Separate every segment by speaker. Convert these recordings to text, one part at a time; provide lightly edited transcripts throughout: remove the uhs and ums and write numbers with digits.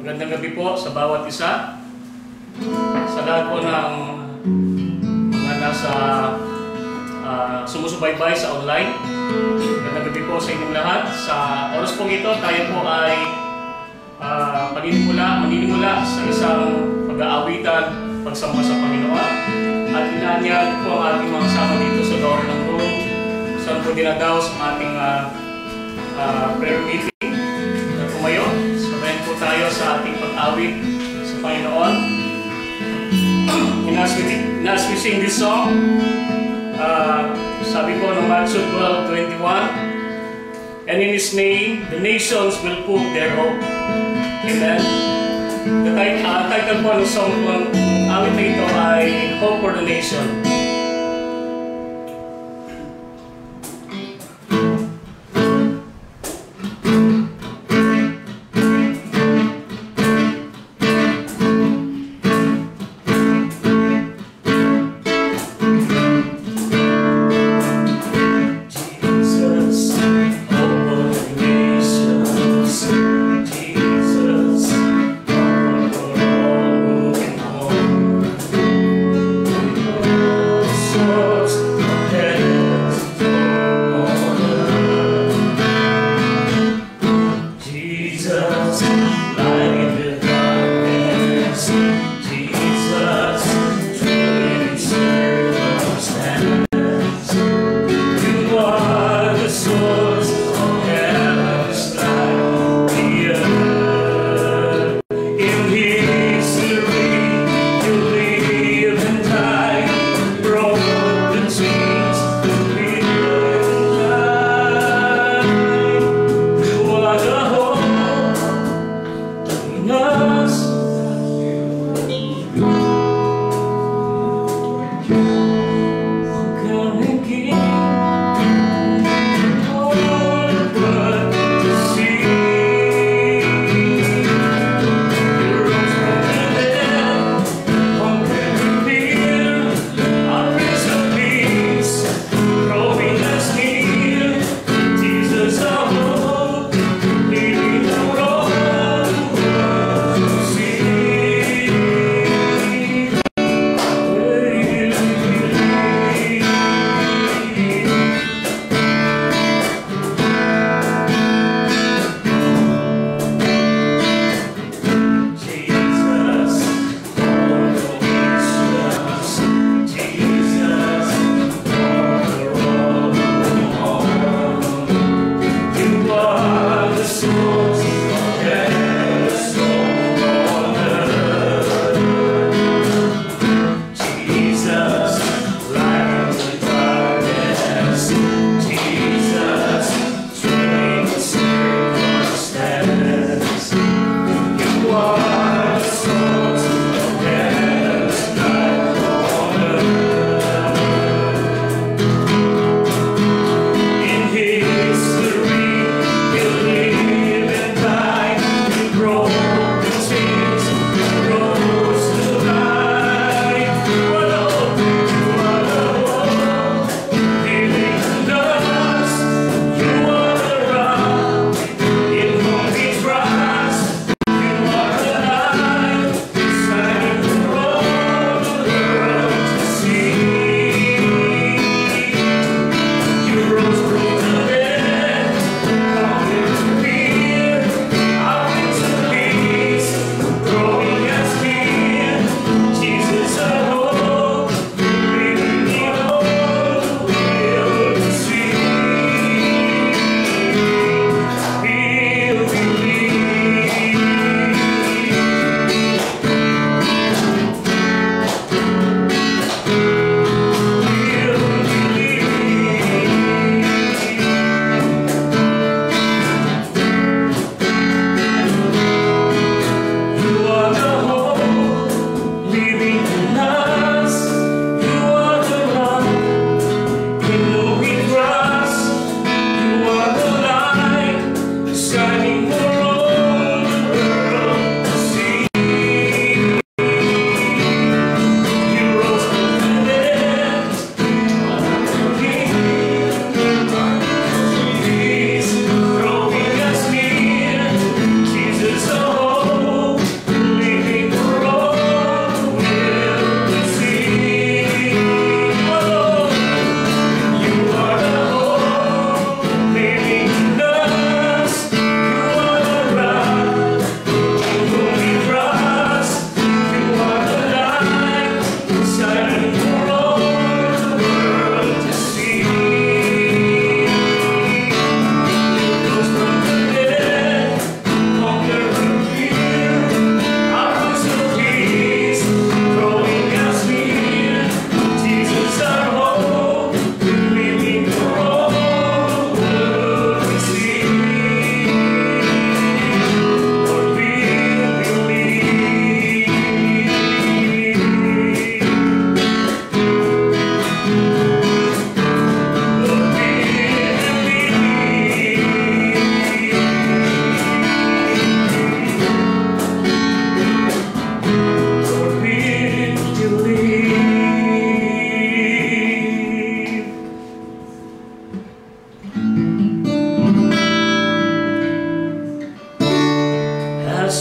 Speaker 1: Magandang gabi po sa bawat isa. Sa lahat po ng mga nasa sumusubaybay sa online. Magandang gabi po sa inyong lahat. Sa oras pong ito, tayo po ay maninimula sa isang pag-aawitan, pagsamba sa Panginoon. At inaanyag po ang ating mga kasama dito sa loob ng room. Saan po dinadaw sa ating prayer meeting. At tumayo, sabayan po tayo sa ating pag-awit sa Panginoon. And as we sing this song, sabi ko ng Matthew 12:21, and in His name, the nations will put their hope. Amen. The title po ng song ng awit na ito ay Hope for the Nation.
Speaker 2: Oh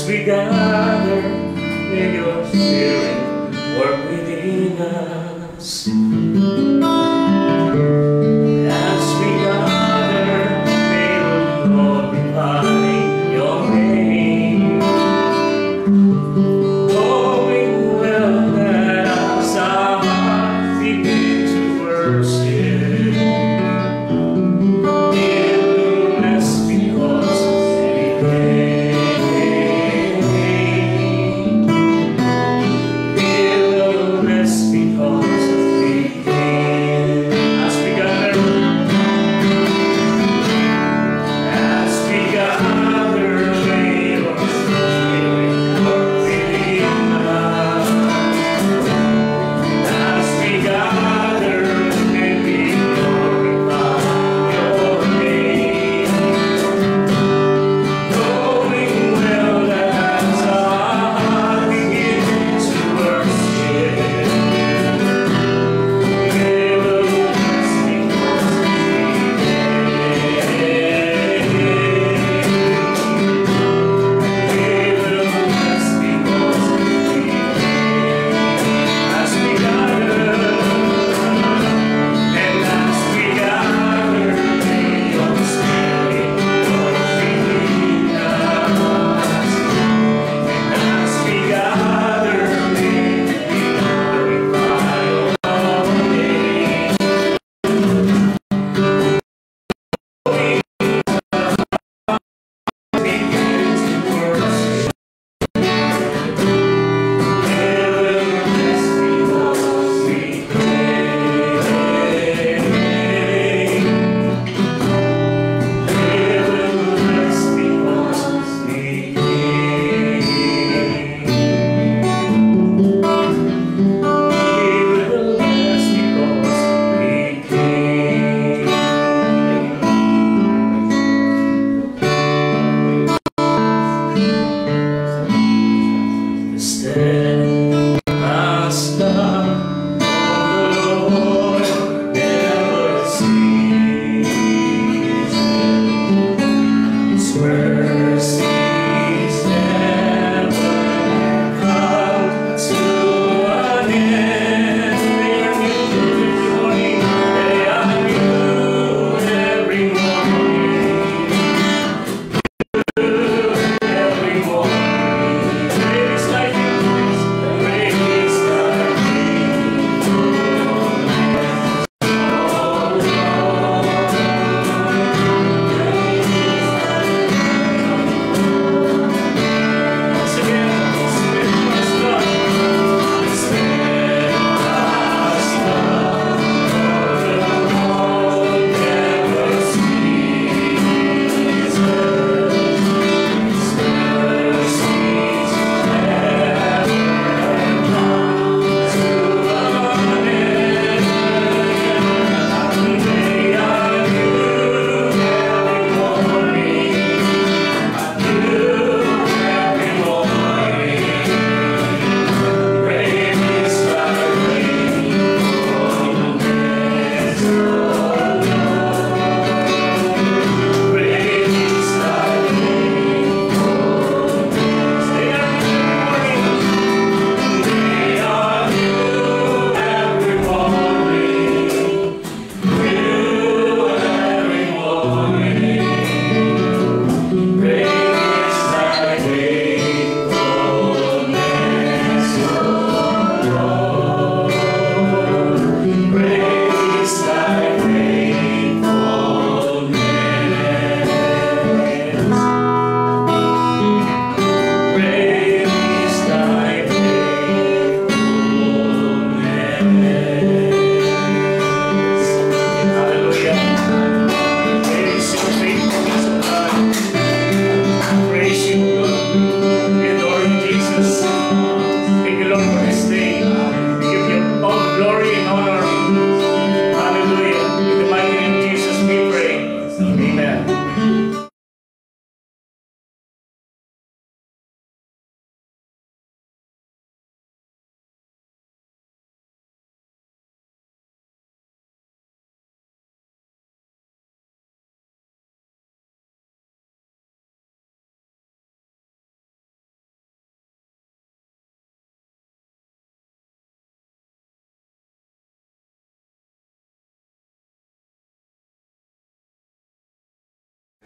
Speaker 1: As we gather, may your Spirit work within us. As we gather, may we glorify your name. Knowing well that as our hearts begin to worship, it will bless because we came. It will bless because we came.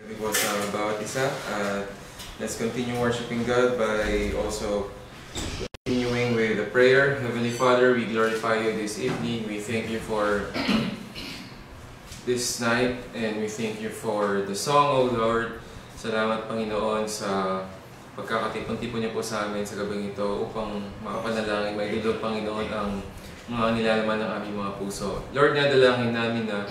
Speaker 2: It was bawat isa. Let's continue worshiping God by also continuing with the prayer. Heavenly Father, we glorify you this evening. We thank you for this night and we thank you for the song, O Lord. Salamat Panginoon sa pagkakatipon-tipon niyo po sa amin sa gabing ito upang makapanalangin, mailulog Panginoon ang mga nilalaman ng aming mga puso. Lord, nadalangin namin na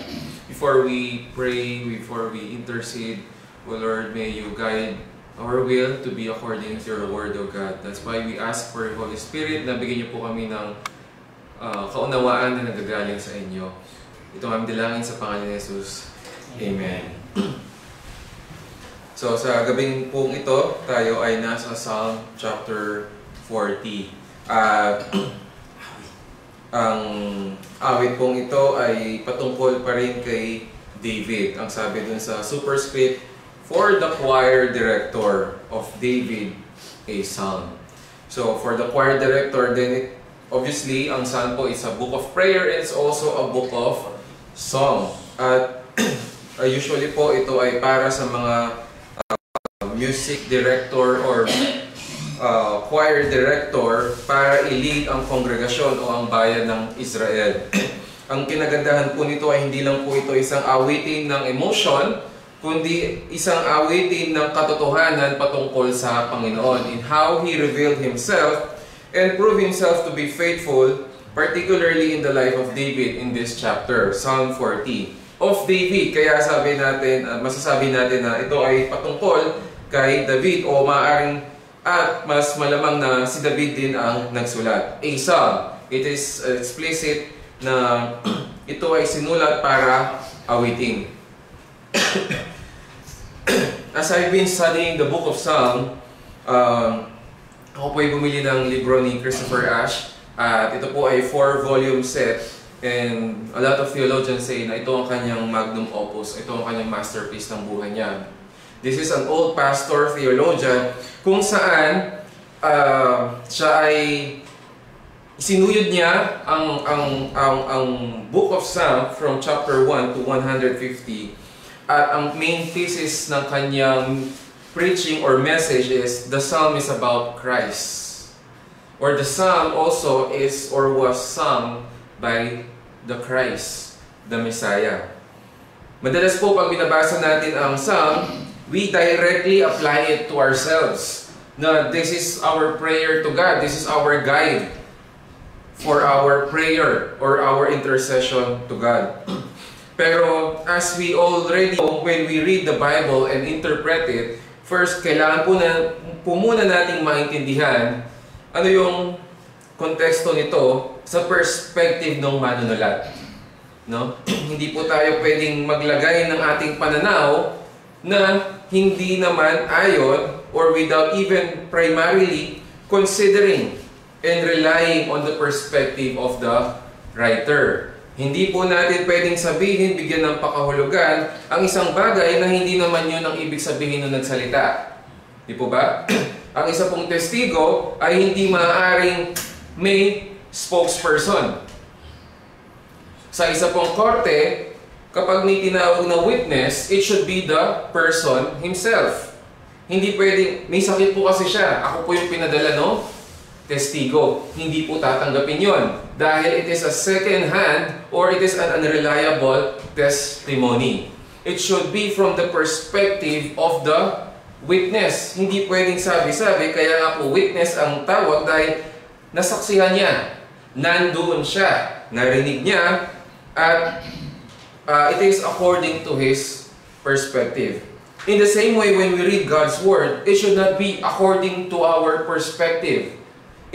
Speaker 2: before we pray, before we intercede, O Lord, may you guide our will to be according to your word, O God. That's why we ask for your Holy Spirit na bigyan niyo po kami ng kaunawaan na nagagaling sa inyo. Ito ang aming dalangin sa pangalan ni Jesus. Amen. So sa gabing pong ito, tayo ay nasa Psalm chapter 40. Ang awit pong ito ay patungkol pa rin kay David. Ang sabi dun sa superscript, for the choir director of David, a psalm. So for the choir director, then obviously ang psalm po is a book of prayer and it's also a book of song. At usually po ito ay para sa mga music director or choir director para i-lead ang kongregasyon o ang bayan ng Israel. Ang kinagandahan po nito ay hindi lang po ito isang awitin ng emotion, kundi isang awitin ng katotohanan patungkol sa Panginoon in how He revealed Himself and proved Himself to be faithful, particularly in the life of David in this chapter, Psalm 40. Of David, kaya sabi natin, masasabi natin na ito ay patungkol kay David o maaaring at mas malamang na si David din ang nagsulat. A psalm, it is explicit na ito ay sinulat para awitin. As I've been studying the book of Psalm, ako po ay bumili ng libro ni Christopher Ash at ito po ay 4-volume set and a lot of theologians say na ito ang kanyang magnum opus, ito ang kanyang masterpiece ng buhay niya. This is an old pastor theologian kung saan siya ay sinuyod niya ang book of Psalm from chapter 1 to 150. At ang main thesis ng kanyang preaching or message is the psalm is about Christ. Or the psalm also is or was sung by the Christ, the Messiah. Madalas po pag binabasa natin ang psalm, we directly apply it to ourselves. Na this is our prayer to God, this is our guide for our prayer or our intercession to God. Pero as we already know, when we read the Bible and interpret it, first, kailangan po muna nating maintindihan ano yung konteksto nito sa perspective ng manunulat. No? Hindi po tayo pwedeng maglagay ng ating pananaw na hindi naman ayon or without even primarily considering and relying on the perspective of the writer. Hindi po natin pwedeng sabihin, bigyan ng pakahulugan, ang isang bagay na hindi naman yun ang ibig sabihin nung nagsalita. Di po ba? Ang isa pong testigo ay hindi maaaring may spokesperson. Sa isa pong korte, kapag may tinawag na witness, it should be the person himself. Hindi pwedeng, may sakit po kasi siya, ako po yung pinadala, no? Testigo. Hindi po tatanggapin yon dahil it is a second hand or it is an unreliable testimony. It should be from the perspective of the witness. Hindi pwedeng sabi-sabi, kaya nga po witness ang tawag dahil nasaksihan niya, nandoon siya, narinig niya, at it is according to his perspective. In the same way, when we read God's Word, it should not be according to our perspective.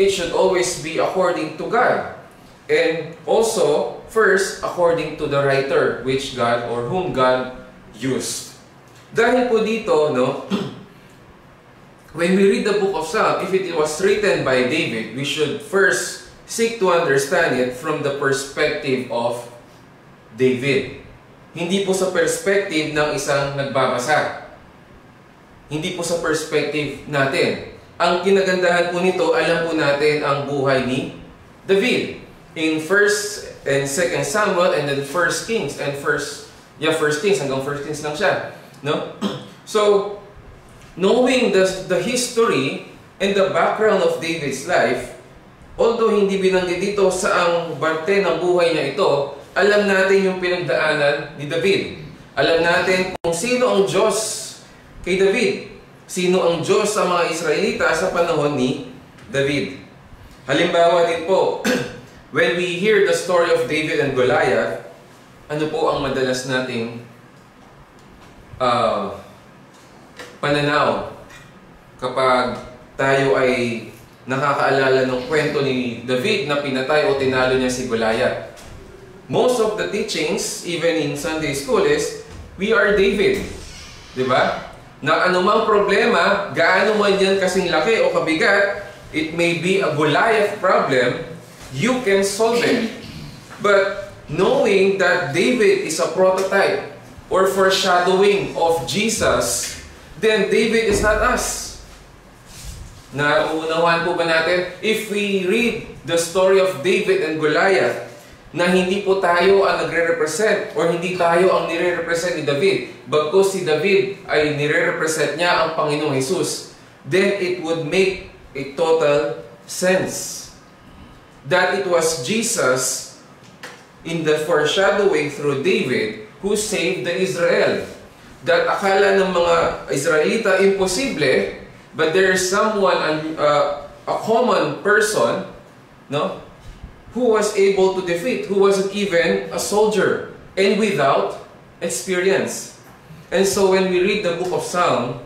Speaker 2: It should always be according to God. And also, first, according to the writer, which God or whom God used. Dahil po dito, no, when we read the book of Psalm, if it was written by David, we should first seek to understand it from the perspective of David. Hindi po sa perspective ng isang nagbabasa. Hindi po sa perspective natin. Ang kinagandahan po nito, alam po natin ang buhay ni David. In 1st and 2nd Samuel and then 1st Kings and 1st Kings hanggang 1st Kings lang siya, no? So, knowing the history and the background of David's life, although hindi binanggit dito sa ang parte ng buhay na ito, alam natin yung pinagdaanan ni David. Alam natin kung sino ang Diyos kay David. Sino ang Diyos sa mga Israelita sa panahon ni David. Halimbawa din po, when we hear the story of David and Goliath, ano po ang madalas nating pananaw kapag tayo ay nakakaalala ng kwento ni David na pinatay o tinalo niya si Goliath? Most of the teachings, even in Sunday school, is we are David. Diba? Na anumang problema, gaano man yan kasing laki o kabigat, it may be a Goliath problem, you can solve it. But knowing that David is a prototype or foreshadowing of Jesus, then David is not us. Nauunawaan po ba natin? If we read the story of David and Goliath, na hindi po tayo ang nagre-represent or hindi tayo ang nire-represent ni David, bagkus si David ay nire-represent niya ang Panginoong Jesus, then it would make a total sense that it was Jesus in the foreshadowing through David who saved the Israel. That akala ng mga Israelita imposible, but there is someone, a common person, no, who was able to defeat, who wasn't even a soldier, and without experience. And so when we read the book of Psalm,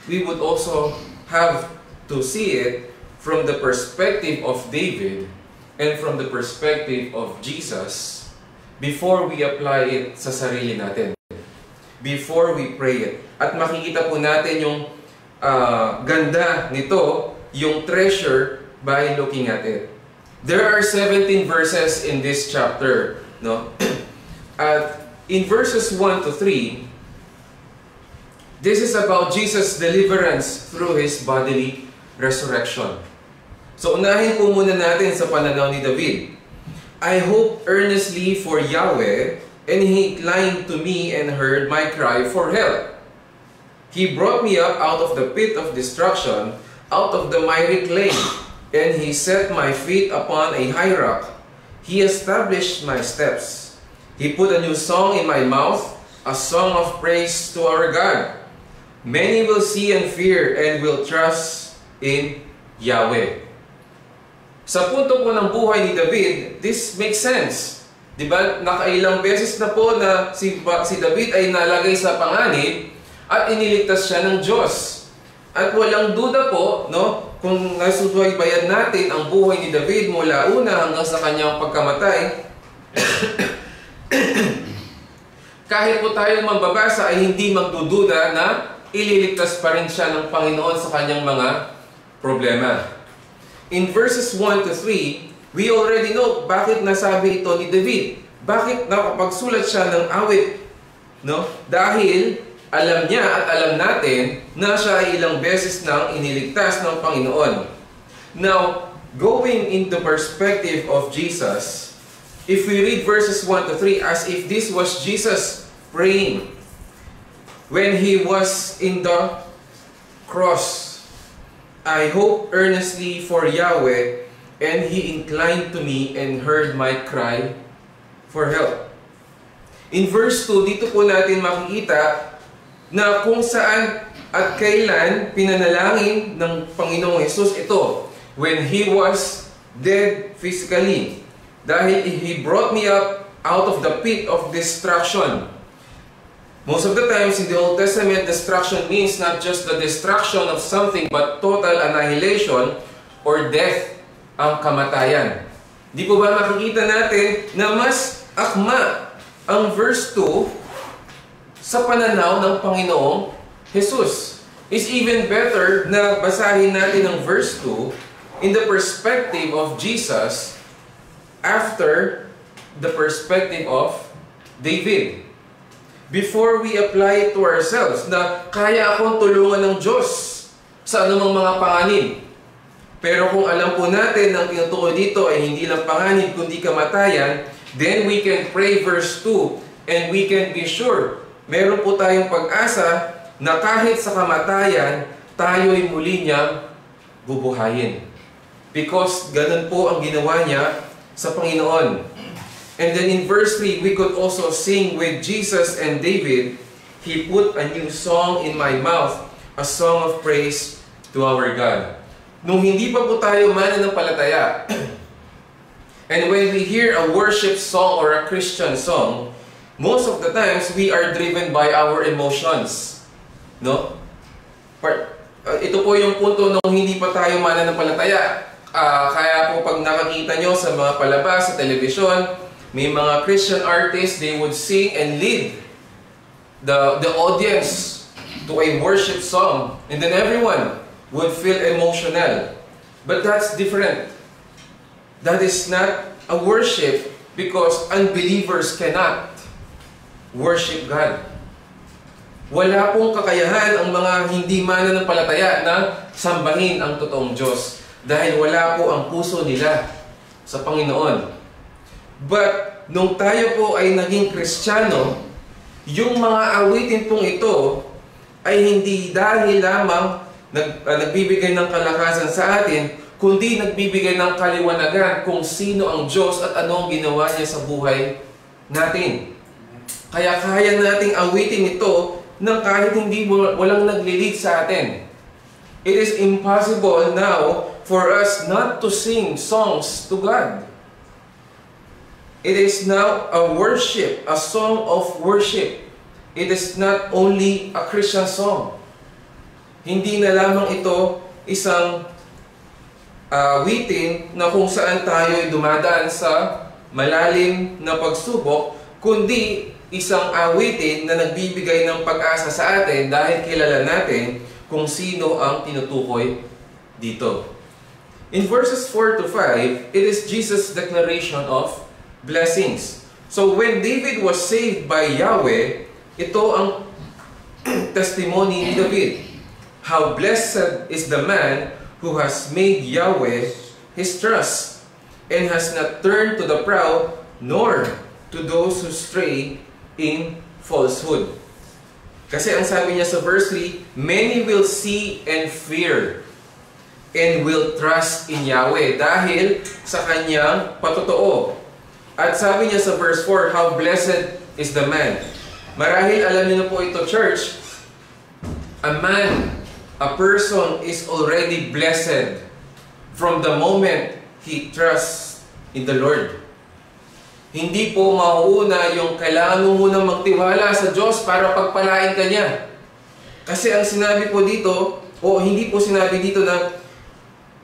Speaker 2: we would also have to see it from the perspective of David and from the perspective of Jesus before we apply it sa sarili natin. Before we pray it. At makikita po natin yung ganda nito, yung treasure, by looking at it. There are 17 verses in this chapter, no? In verses 1 to 3, this is about Jesus' deliverance through His bodily resurrection. So unahin po muna natin sa pananaw ni David. I hope earnestly for Yahweh, and He inclined to me and heard my cry for help. He brought me up out of the pit of destruction, out of the miry clay. And He set my feet upon a high rock. He established my steps. He put a new song in my mouth, a song of praise to our God. Many will see and fear and will trust in Yahweh. Sa punto po ng buhay ni David, this makes sense. Diba? Nakailang beses na po na si David ay nalagay sa panganib at iniligtas siya ng Diyos. At walang duda po, no? Kung nasubaybayan natin ang buhay ni David mula una hanggang sa kanyang pagkamatay, kahit po tayo mambabasa ay hindi magdududa na ililigtas pa rin siya ng Panginoon sa kanyang mga problema. In verses 1 to 3, we already know bakit nasabi ito ni David. Bakit nakapagsulat siya ng awit? No? Dahil alam niya at alam natin na siya ay ilang beses nang iniligtas ng Panginoon. Now, going into perspective of Jesus, if we read verses 1 to 3 as if this was Jesus praying when He was in the cross, I hope earnestly for Yahweh, and He inclined to me and heard my cry for help. In verse 2, dito po natin makikita na kung saan at kailan pinanalangin ng Panginoong Jesus ito, when He was dead physically. Dahil He brought me up out of the pit of destruction. Most of the times in the Old Testament, destruction means not just the destruction of something, but total annihilation or death, ang kamatayan. Di po ba makikita natin na mas akma ang verse 2 sa pananaw ng Panginoong Jesus? It's even better na basahin natin ang verse 2 in the perspective of Jesus after the perspective of David. Before we apply it to ourselves, na kaya akong tulungan ng Diyos sa anumang mga panganib. Pero kung alam po natin ang tinutukoy dito ay hindi lang panganib kundi kamatayan, then we can pray verse 2 and we can be sure meron po tayong pag-asa na kahit sa kamatayan, tayo'y muli niyang bubuhayin. Because ganun po ang ginawa niya sa Panginoon. And then in verse 3, we could also sing with Jesus and David, He put a new song in my mouth, a song of praise to our God. Nung hindi pa po tayo mananampalataya, and when we hear a worship song or a Christian song, most of the times we are driven by our emotions. No? Ito po yung punto nung hindi pa tayo mananampalataya. Kaya po pag nakakita nyo sa mga palabas, sa telebisyon, may mga Christian artists, they would sing and lead the audience to a worship song. And then everyone would feel emotional. But that's different. That is not a worship because unbelievers cannot worship God. Wala pong kakayahan ang mga hindi mananampalataya na sambahin ang totoong Diyos dahil wala po ang puso nila sa Panginoon. But nung tayo po ay naging Kristiyano, yung mga awitin pong ito ay hindi dahil lamang nagbibigay ng kalakasan sa atin, kundi nagbibigay ng kaliwanagan kung sino ang Diyos at ano ang ginawa niya sa buhay natin. Kaya kaya nating awitin ito nang kahit hindi walang naglilid sa atin. It is impossible now for us not to sing songs to God. It is now a worship, a song of worship. It is not only a Christian song. Hindi na lamang ito isang awitin na kung saan tayo ay dumadaan sa malalim na pagsubok, kundi isang awitin na nagbibigay ng pag-asa sa atin dahil kilala natin kung sino ang tinutukoy dito. In verses 4 to 5, it is Jesus' declaration of blessings. So when David was saved by Yahweh, ito ang testimony ni David. How blessed is the man who has made Yahweh his trust, and has not turned to the proud, nor to those who stray in falsehood. Kasi ang sabi niya sa verse 3, many will see and fear, and will trust in Yahweh, dahil sa kanyang patotoo. At sabi niya sa verse 4, how blessed is the man. Marahil alam niyo na po ito, church, a person is already blessed from the moment he trusts in the Lord. Hindi po mauuna yung kailangan mo munang magtiwala sa Diyos para pagpalain ka niya. Kasi ang sinabi po dito, o hindi po sinabi dito na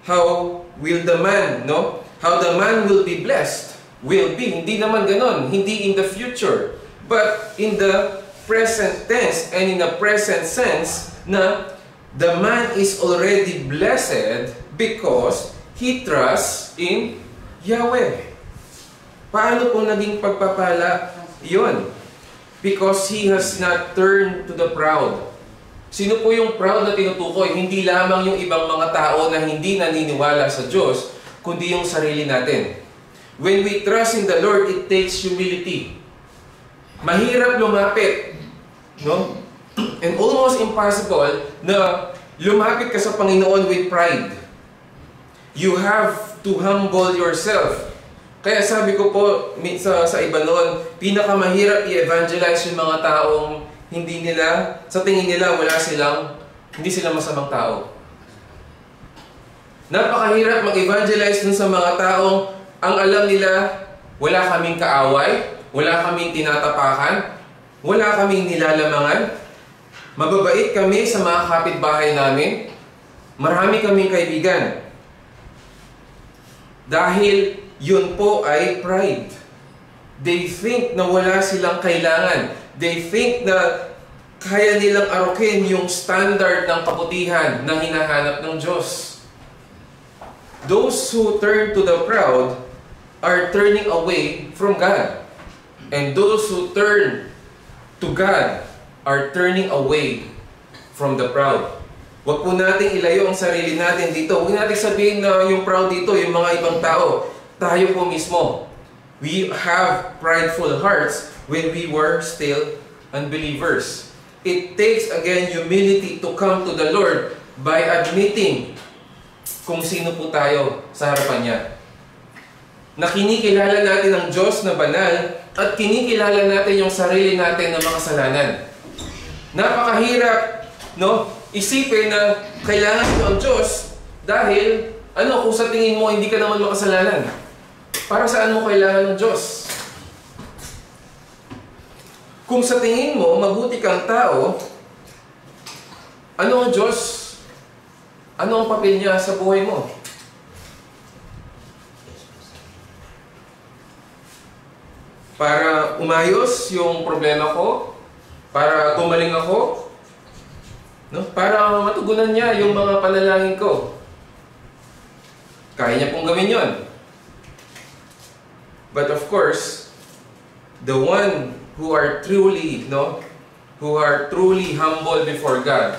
Speaker 2: how will the man, no? How the man will be blessed, will be. Hindi naman ganon. Hindi in the future. But in the present tense and in the present sense na the man is already blessed because he trusts in Yahweh. Paano po naging pagpapala? Yun. Because he has not turned to the proud. Sino po yung proud na tinutukoy? Hindi lamang yung ibang mga tao na hindi naniniwala sa Diyos, kundi yung sarili natin. When we trust in the Lord, it takes humility. Mahirap lumapit, no? And almost impossible na lumapit ka sa Panginoon with pride. You have to humble yourself. Kaya sabi ko po sa iba noon, pinakamahirap i-evangelize yung mga taong hindi nila, sa tingin nila hindi sila masamang tao. Napakahirap mag-evangelize dun sa mga taong ang alam nila, wala kaming kaaway, wala kaming tinatapakan, wala kaming nilalamangan, mababait kami sa mga kapitbahay namin, marami kaming kaibigan. Dahil yun po ay pride. They think na wala silang kailangan. They think na kaya nilang arukin yung standard ng kabutihan na hinahanap ng Diyos. Those who turn to the proud are turning away from God. And those who turn to God are turning away from the proud. Huwag po natin ilayo ang sarili natin dito. Huwag natin sabihin na yung proud dito, yung mga ibang tao. Tayo po mismo. We have prideful hearts when we were still unbelievers. it takes again humility to come to the Lord by admitting kung sino po tayo sa harapan niya. Na kinikilala natin ang Diyos na banal at kinikilala natin yung sarili natin na makasalanan. Napakahirap, no? Isipin na kailangan ito ang Diyos dahil, kung sa tingin mo hindi ka naman makasalanan. Para saan mo kailangan ng Diyos? Kung sa tingin mo mabuti kang tao, ano ang Diyos? Ano ang papel niya sa buhay mo? Para umayos yung problema ko? Para gumaling ako? No? Para matugunan niya yung mga panalangin ko? Kaya niya pong gawin yun. But of course, the one who are truly humble before God,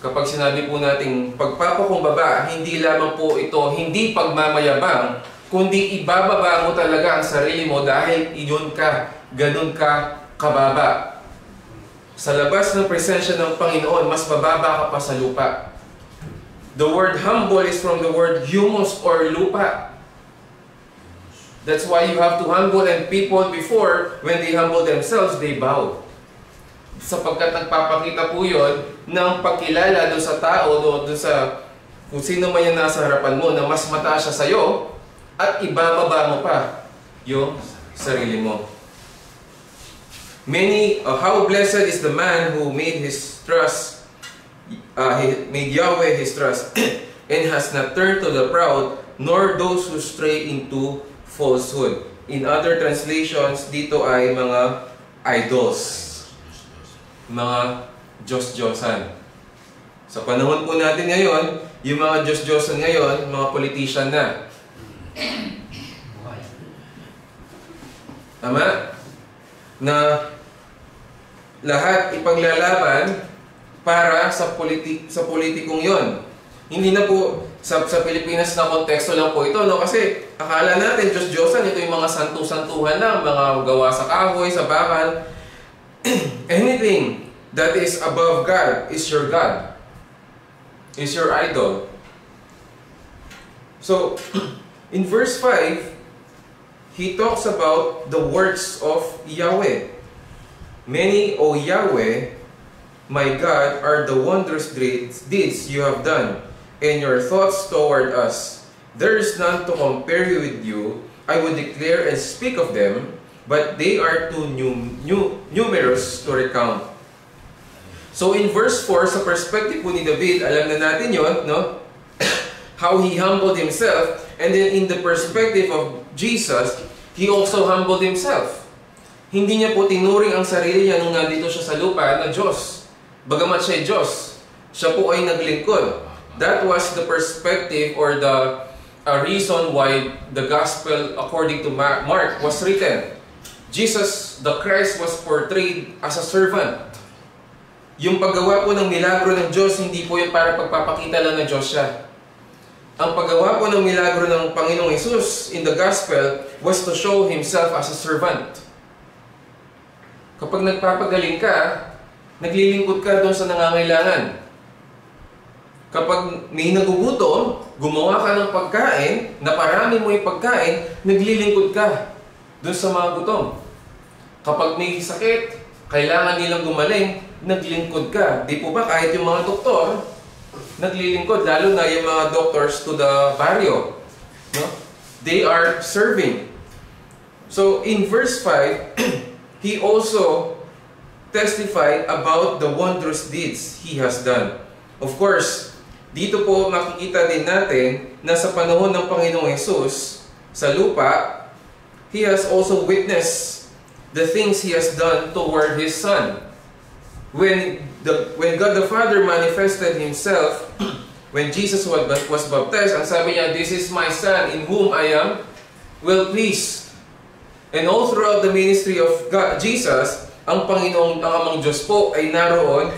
Speaker 2: kapag sinabi po nating pagpapakumbaba, hindi lamang po ito, hindi pagmamayabang, kundi ibababa mo talaga ang sarili mo dahil iyon ka, ganun ka kababa. Sa labas ng presensya ng Panginoon, mas bababa ka pa sa lupa. The word humble is from the word humus or lupa. That's why you have to humble, and people before, when they humble themselves, they bow. Sapagkat nagpapakita po yun ng pagkilala doon sa tao, doon sa kung sino man yan nasa harapan mo, na mas mataas siya sa'yo, at ibababa mo pa yung sarili mo. How blessed is the man who made his trust, made Yahweh his trust, and has not turned to the proud, nor those who stray into falsehood. In other translations, dito ay mga idols, mga Diyos-Diyosan. Sa panahon po natin ngayon, yung mga Diyos-Diyosan ngayon, mga politician na. Tama? Na lahat ipaglalaban para sa politikong yon. Hindi na po sa Pilipinas na konteksto lang po ito, no? Kasi akala natin Diyos-Diyosan, ito yung mga santu-santuhan lang, mga gawa sa kahoy, sa bakal. Anything that is above God is your God, is your idol. So, in verse 5, he talks about the works of Yahweh. Many, O Yahweh, my God, are the wondrous deeds you have done, and your thoughts toward us. There is none to compare with you. I would declare and speak of them, but they are too numerous to recount. So in verse 4, sa perspective po ni David, alam na natin yun, no? How he humbled himself, and then in the perspective of Jesus, he also humbled himself. Hindi niya po tinuring ang sarili niya nung nandito siya sa lupa na Diyos. Bagamat siya ay Diyos, siya po ay naglingkod. That was the perspective or the reason why the gospel according to Mark was written. Jesus, the Christ, was portrayed as a servant. Yung paggawa po ng milagro ng Diyos, hindi po yung para pagpapakita lang na Diyos siya. Ang paggawa po ng milagro ng Panginoong Hesus in the gospel was to show Himself as a servant. Kapag nagpapagaling ka, naglilingkod ka doon sa nangangailangan. Kapag may nagugutom, gumawa ka ng pagkain, naparami mo yung pagkain, naglilingkod ka doon sa mga gutom. Kapag may sakit, kailangan nilang gumaling, naglingkod ka. Di po ba kahit yung mga doktor, naglilingkod, lalo na yung mga doctors to the barrio. No? They are serving. So in verse 5, he also testified about the wondrous deeds he has done. Of course, dito po makikita din natin na sa panahon ng Panginoong Hesus sa lupa, he has also witnessed the things he has done toward his Son. When God the Father manifested Himself, when Jesus was baptized, ang sabi niya, "This is my Son in whom I am well pleased." And all throughout the ministry of God, Jesus, ang Panginoong, ang Amang Diyos po ay naroon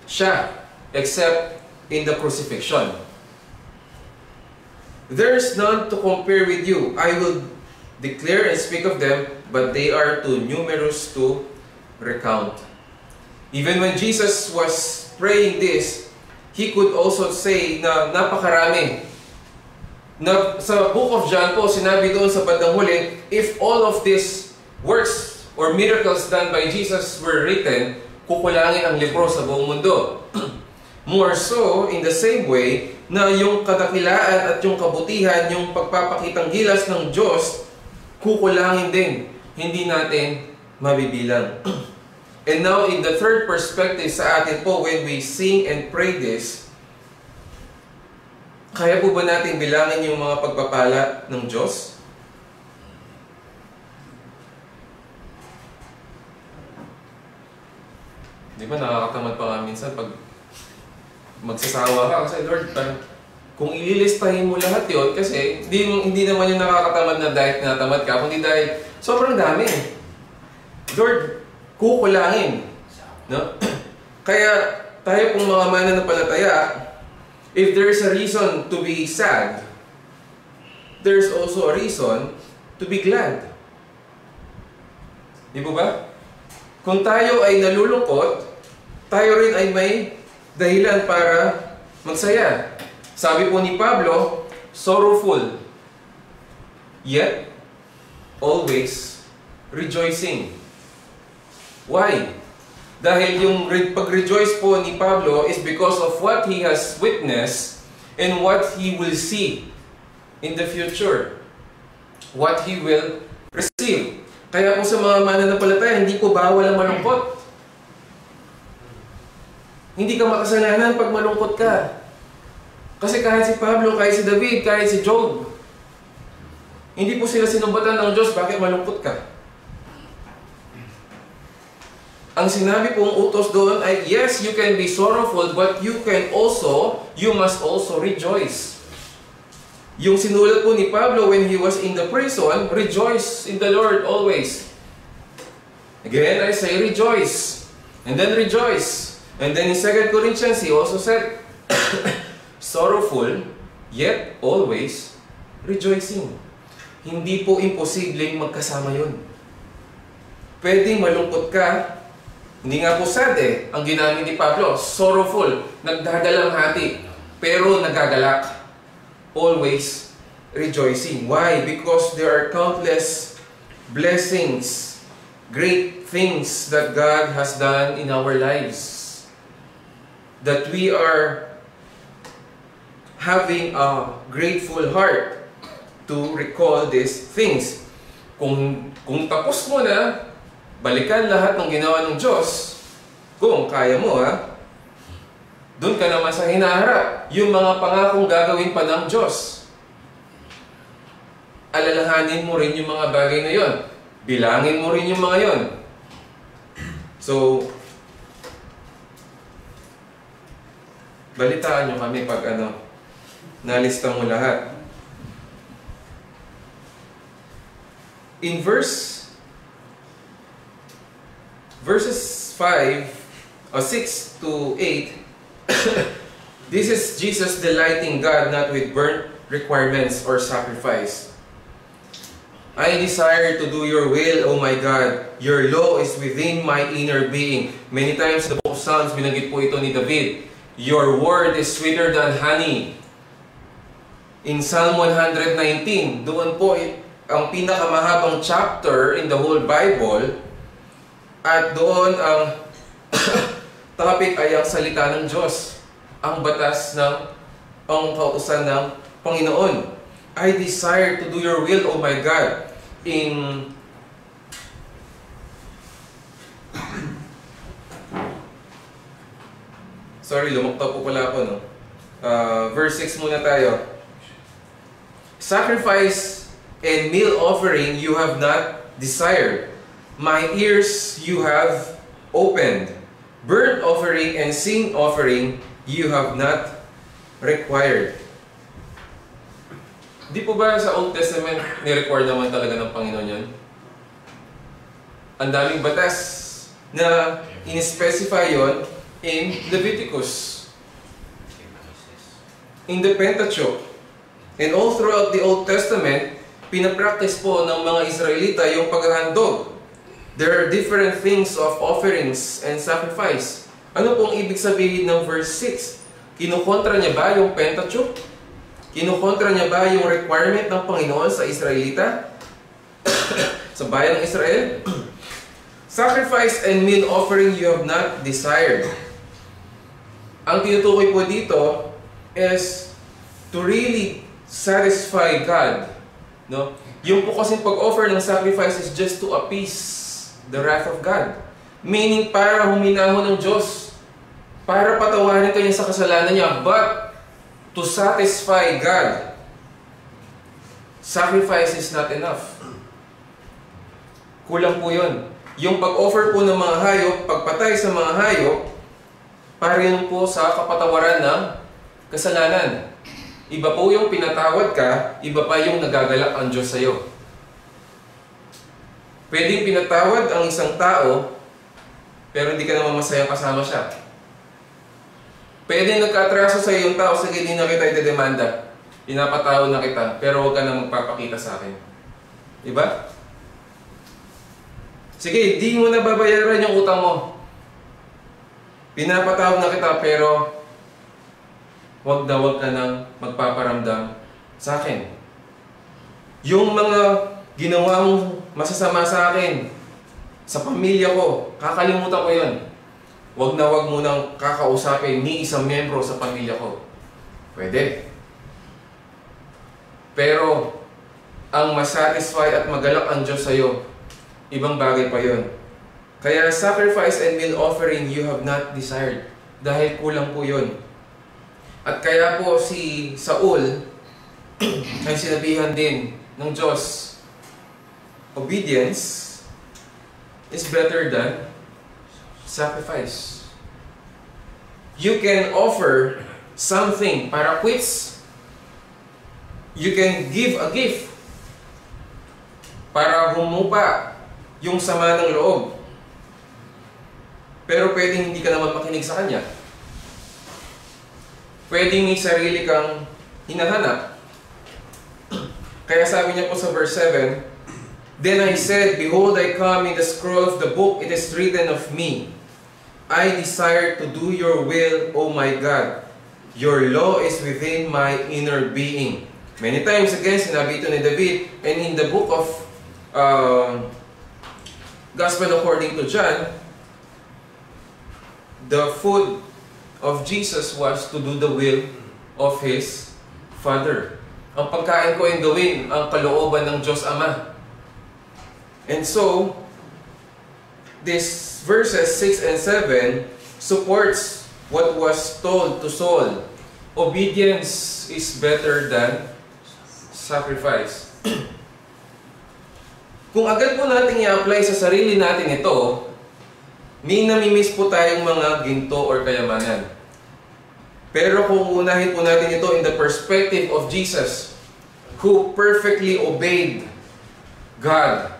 Speaker 2: siya, except in the crucifixion. There is none to compare with you. I will declare and speak of them, but they are too numerous to recount. Even when Jesus was praying this, He could also say na napakarami. Na, sa book of John po, sinabi doon sa bandang huli, if all of these works or miracles done by Jesus were written, kukulangin ang libro sa buong mundo. More so, in the same way, na yung kadakilaan at yung kabutihan, yung pagpapakitang gilas ng Diyos, kukulangin din. Hindi natin mabibilang. And now, in the third perspective sa atin po, when we sing and pray this, kaya po ba natin bilangin yung mga pagpapala ng Diyos? Di ba nakakatamad pa nga minsan pag magsasawa ka kasi Lord, kung ililistahin mo lahat yun, kasi hindi naman yung nakakatamad na dahil natamad ka, kundi dahil sobrang dami. Lord, kukulangin. No? Kaya tayo pong mga mananampalataya, if there's a reason to be sad, there's also a reason to be glad. Di ba ba? Kung tayo ay nalulungkot, tayo rin ay may dahilan para magsaya. Sabi po ni Pablo, sorrowful, yet always rejoicing. Why? Dahil yung pag-rejoice po ni Pablo is because of what he has witnessed and what he will see in the future. What he will receive. Kaya po sa mga mananampalataya, hindi po bawal ang malungkot. Hindi ka makasalanan pag malungkot ka. Kasi kahit si Pablo, kahit si David, kahit si Job, hindi po sila sinumbatan ng Diyos, bakit malungkot ka? Ang sinabi pong utos doon ay, yes, you can be sorrowful, but you must also rejoice. Yung sinulat po ni Pablo when he was in the prison, rejoice in the Lord always. Again, I say rejoice. And then rejoice. And then in 2 Corinthians, he also said, sorrowful, yet always rejoicing. Hindi po imposibleng magkasama yun. Pwedeng malungkot ka. Hindi nga po sad ang ginamit ni Pablo. Sorrowful, nagdadalamhati, pero nagagalak. Always rejoicing. Why? Because there are countless blessings, great things that God has done in our lives. That we are having a grateful heart to recall these things. Kung tapos mo na, balikan lahat ng ginawa ng Diyos, kung kaya mo doon ka naman sa hinaharap, yung mga pangakong gagawin pa ng Diyos. Alalahanin mo rin yung mga bagay na yon. Bilangin mo rin yung mga yon. So, balitaan nyo kami pag nalista mo lahat. In verses 6 to 8, this is Jesus delighting God not with burnt requirements or sacrifice. I desire to do your will, O my God. Your law is within my inner being. Many times in the book of Psalms, binanggit po ito ni David. Your word is sweeter than honey. In Psalm 119, doon po ang pinakamahabang chapter in the whole Bible. At doon ang topic ay ang salita ng Diyos. Ang batas ng pangkautusan ng Panginoon. I desire to do your will, O my God. Sorry, lumuktaw po pala ako, no? Verse 6 muna tayo. Sacrifice and meal offering you have not desired. My ears you have opened. Burnt offering and sin offering you have not required. Di po ba sa Old Testament ni-require naman talaga ng Panginoon yun? Ang daming batas na in-specify yon in Leviticus, in the Pentateuch, and all throughout the Old Testament, pinapractice po ng mga Israelita yung paghahandog. There are different things of offerings and sacrifice. Ano pong ibig sabihin ng verse 6? Kinukontra niya ba yung Pentateuch? Kinukontra niya ba yung requirement ng Panginoon sa Israelita? Sa bayan ng Israel? Sacrifice and meal offering you have not desired. Ang tinutukoy po dito is to really satisfy God. No? Yung po kasing pag-offer ng sacrifice is just to appease the wrath of God. Meaning para huminahon ng Diyos. Para patawarin kanya sa kasalanan niya. But to satisfy God, sacrifice is not enough. Kulang po yun. Yung pag-offer po ng mga hayop, pagpatay sa mga hayop, para yun po sa kapatawaran ng kasalanan. Iba po yung pinatawad ka, iba pa yung nagagalak ang Diyos sa'yo. Pwedeng pinatawad ang isang tao, pero hindi ka naman masayang kasama siya. Pwedeng nagka-atraso sa iyo yung tao, sige, hindi na kita idedemanda. Pinapatawad na kita, pero huwag ka na magpapakita sa akin. Diba? Sige, di mo na babayaran yung utang mo. Pinapatawad na kita, pero huwag ka nang magpaparamdam sa akin. Yung mga ginawa mong masasama sa akin, sa pamilya ko, kakalimutan ko yun. Huwag mo nang kakausapin ni isang membro sa pamilya ko. Pwede. Pero, ang masatisfy at magalak ang Diyos sa'yo, ibang bagay pa yun. Kaya sacrifice and meal offering you have not desired. Dahil kulang po yun. At kaya po si Saul ay sinabihan din ng Diyos, obedience is better than sacrifice. You can offer something para quits. You can give a gift para humupa yung sama ng loob. Pero pwedeng hindi ka naman makinig sa Kanya. Pwedeng may sarili kang hinahanap. Kaya sabi niya po sa verse 7, Then I said, Behold, I come in the scroll of the book, it is written of me. I desire to do your will, O my God. Your law is within my inner being. Many times again, sinabi ito ni David, and in the book of Gospel according to John, the food of Jesus was to do the will of His Father. Ang pagkain ko ay gawin ang kalooban ng Diyos Ama. And so, these verses 6 and 7 supports what was told to Saul. Obedience is better than sacrifice. Kung agad po natin i-apply sa sarili natin ito, may namimiss po tayong mga ginto or kayamanan. Pero kung unahin po natin ito in the perspective of Jesus, who perfectly obeyed God,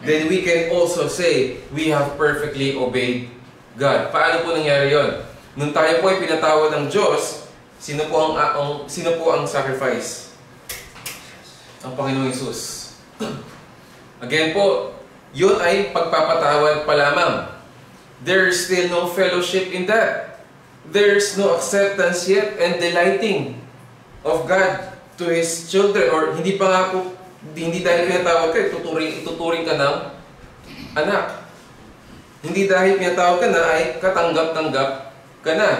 Speaker 2: then we can also say, we have perfectly obeyed God. Paano po nangyari yun? Nung tayo po ay pinatawad ng Diyos, sino po ang sacrifice? Ang Panginoong Hesus. Again po, yun ay pagpapatawad pa lamang. There's still no fellowship in that. There's no acceptance yet and delighting of God to His children. Or hindi pa nga po, hindi dahil pinatawad ka, tuturing ka ng anak. Hindi dahil pinatawad ka na ay katanggap-tanggap ka na.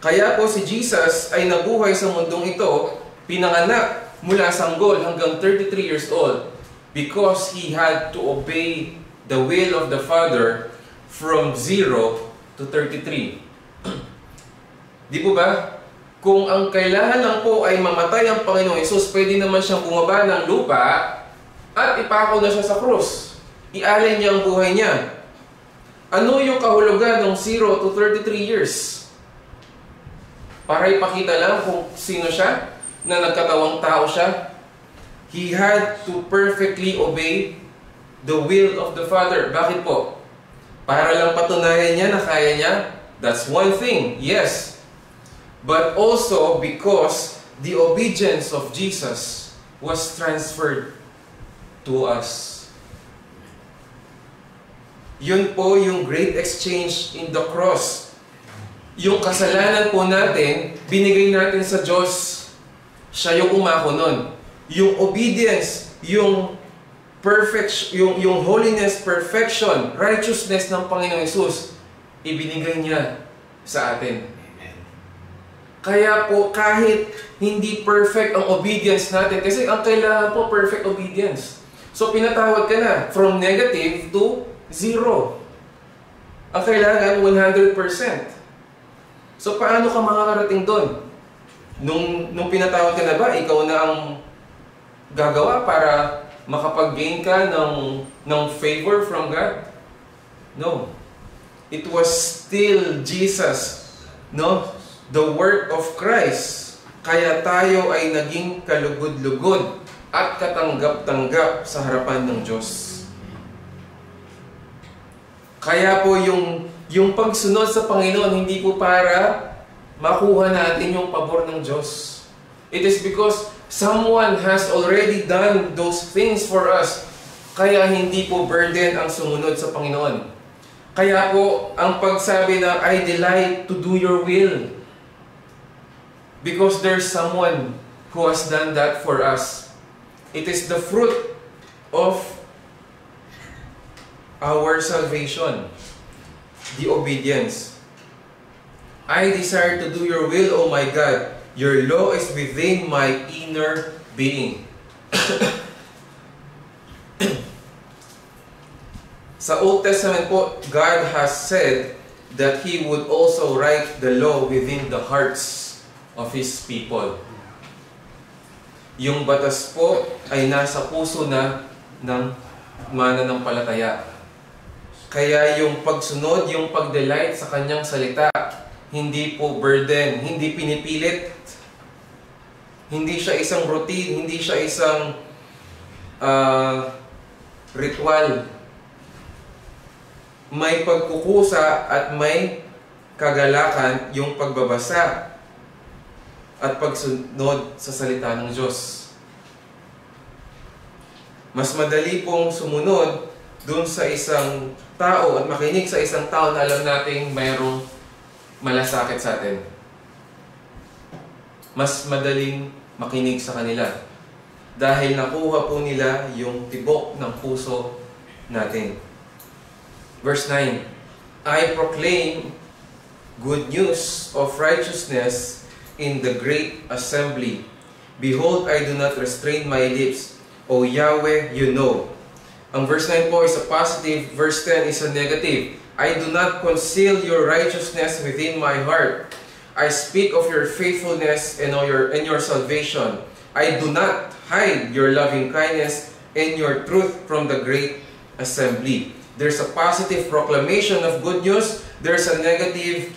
Speaker 2: Kaya po si Jesus ay nabuhay sa mundong ito, pinanganak mula sanggol hanggang 33 years old because He had to obey the will of the Father from 0 to 33. Di po ba? Kung ang kailangan lang po ay mamatay ang Panginoong Hesus, pwede naman siyang bumaba ng lupa at ipako na siya sa krus. Ialay niya ang buhay niya. Ano yung kahulugan ng 0 to 33 years? Para ipakita lang kung sino siya, na nagkatawang tao siya. He had to perfectly obey the will of the Father. Bakit po? Para lang patunayan niya na kaya niya? That's one thing, yes. But also because the obedience of Jesus was transferred to us. Yun po yung great exchange in the cross. Yung kasalanan po natin, binigay natin sa Diyos. Siya yung umako nun. Yung obedience, yung yung holiness, perfection, righteousness ng Panginoong Hesus, ibinigay niya sa atin.
Speaker 3: Amen.
Speaker 2: Kaya po, kahit hindi perfect ang obedience natin, kasi ang kailangan po, perfect obedience. So, pinatawad ka na from negative to 0. Ang kailangan, 100%. So, paano ka makakarating doon? Nung pinatawad ka na ba, ikaw na ang gagawa para makapag-gain ka ng favor from God? No. It was still Jesus, no? The work of Christ. Kaya tayo ay naging kalugod-lugod at katanggap-tanggap sa harapan ng Diyos. Kaya po yung pagsunod sa Panginoon, hindi po para makuha natin yung pabor ng Diyos. It is because someone has already done those things for us. Kaya hindi po burden ang sumunod sa Panginoon. Kaya po, ang pagsabi na, I delight to do your will. Because there's someone who has done that for us. It is the fruit of our salvation. The obedience. I desire to do your will, O my God. Your law is within my inner being. Sa Old Testament po, God has said that He would also write the law within the hearts of His people. Yung batas po ay nasa puso na ng mananampalataya. Kaya yung pagsunod, yung pag-delight sa Kanyang salita, hindi po burden, hindi pinipilit. Hindi siya isang routine, hindi siya isang ritual. May pagkukusa at may kagalakan yung pagbabasa at pagsunod sa salita ng Diyos. Mas madali pong sumunod dun sa isang tao at makinig sa isang tao na alam nating mayroong malasakit sa atin. Mas madaling makinig sa kanila dahil nakuha po nila yung tibok ng puso natin. Verse 9, I proclaim good news of righteousness in the great assembly. Behold, I do not restrain my lips. O Yahweh, you know. Ang verse 9 po is a positive, verse 10 is a negative. I do not conceal your righteousness within my heart. I speak of your faithfulness and your salvation. I do not hide your loving kindness and your truth from the great assembly. There's a positive proclamation of good news. There's a negative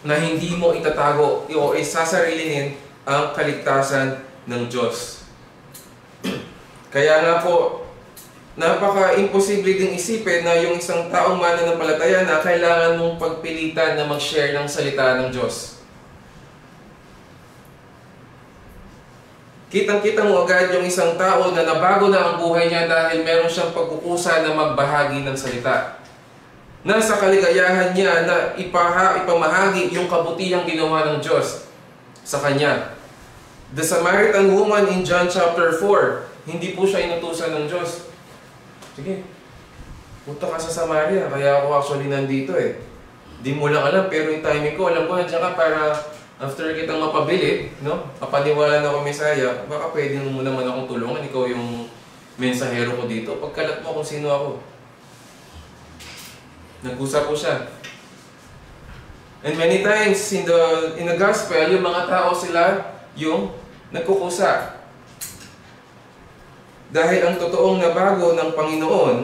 Speaker 2: na hindi mo itatago o isasarilinin ang kaligtasan ng Diyos. Kaya nga po, napaka-imposible ding isipin na yung isang taong mananampalataya na kailangan mong pagpilitan na mag-share ng salita ng Diyos. Kitang-kita mo agad yung isang tao na nabago na ang buhay niya dahil meron siyang pagkukusa na magbahagi ng salita. Nasa kaligayahan niya na ipamahagi yung kabutihang ginawa ng Diyos sa kanya. The Samaritan woman in John chapter 4, hindi po siya inutusan ng Diyos. Sige, punta ka sa Samaria, kaya ako actually nandito eh. Di mo lang alam, pero yung timing ko, alam ko nandiyan ka para after kitang mapabili, no? Kapaniwala na ako, Mesaya, baka pwede mo naman akong tulungan, ikaw yung mensahero ko dito. Pagkalat mo kung sino ako. Nag-usap po siya. And many times in the gospel, yung mga tao sila yung nagkukusa. Dahil ang totoong nabago ng Panginoon,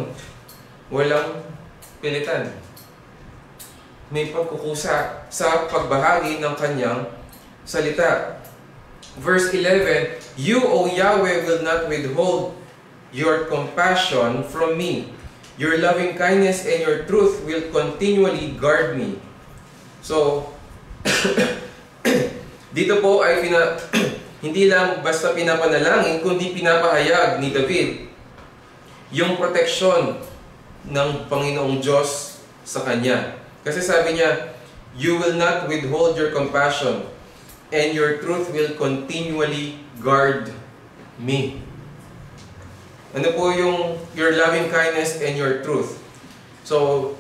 Speaker 2: walang pilitan. May pagkukusa sa pagbahagi ng kanyang salita. Verse 11, You, O Yahweh, will not withhold your compassion from me. Your loving kindness and your truth will continually guard me. So, dito po ay hindi lang basta pinapanalangin, kundi pinapahayag ni David yung proteksyon ng Panginoong Diyos sa Kanya. Kasi sabi niya, you will not withhold your compassion, and your truth will continually guard me. Ano po yung your loving kindness and your truth? So,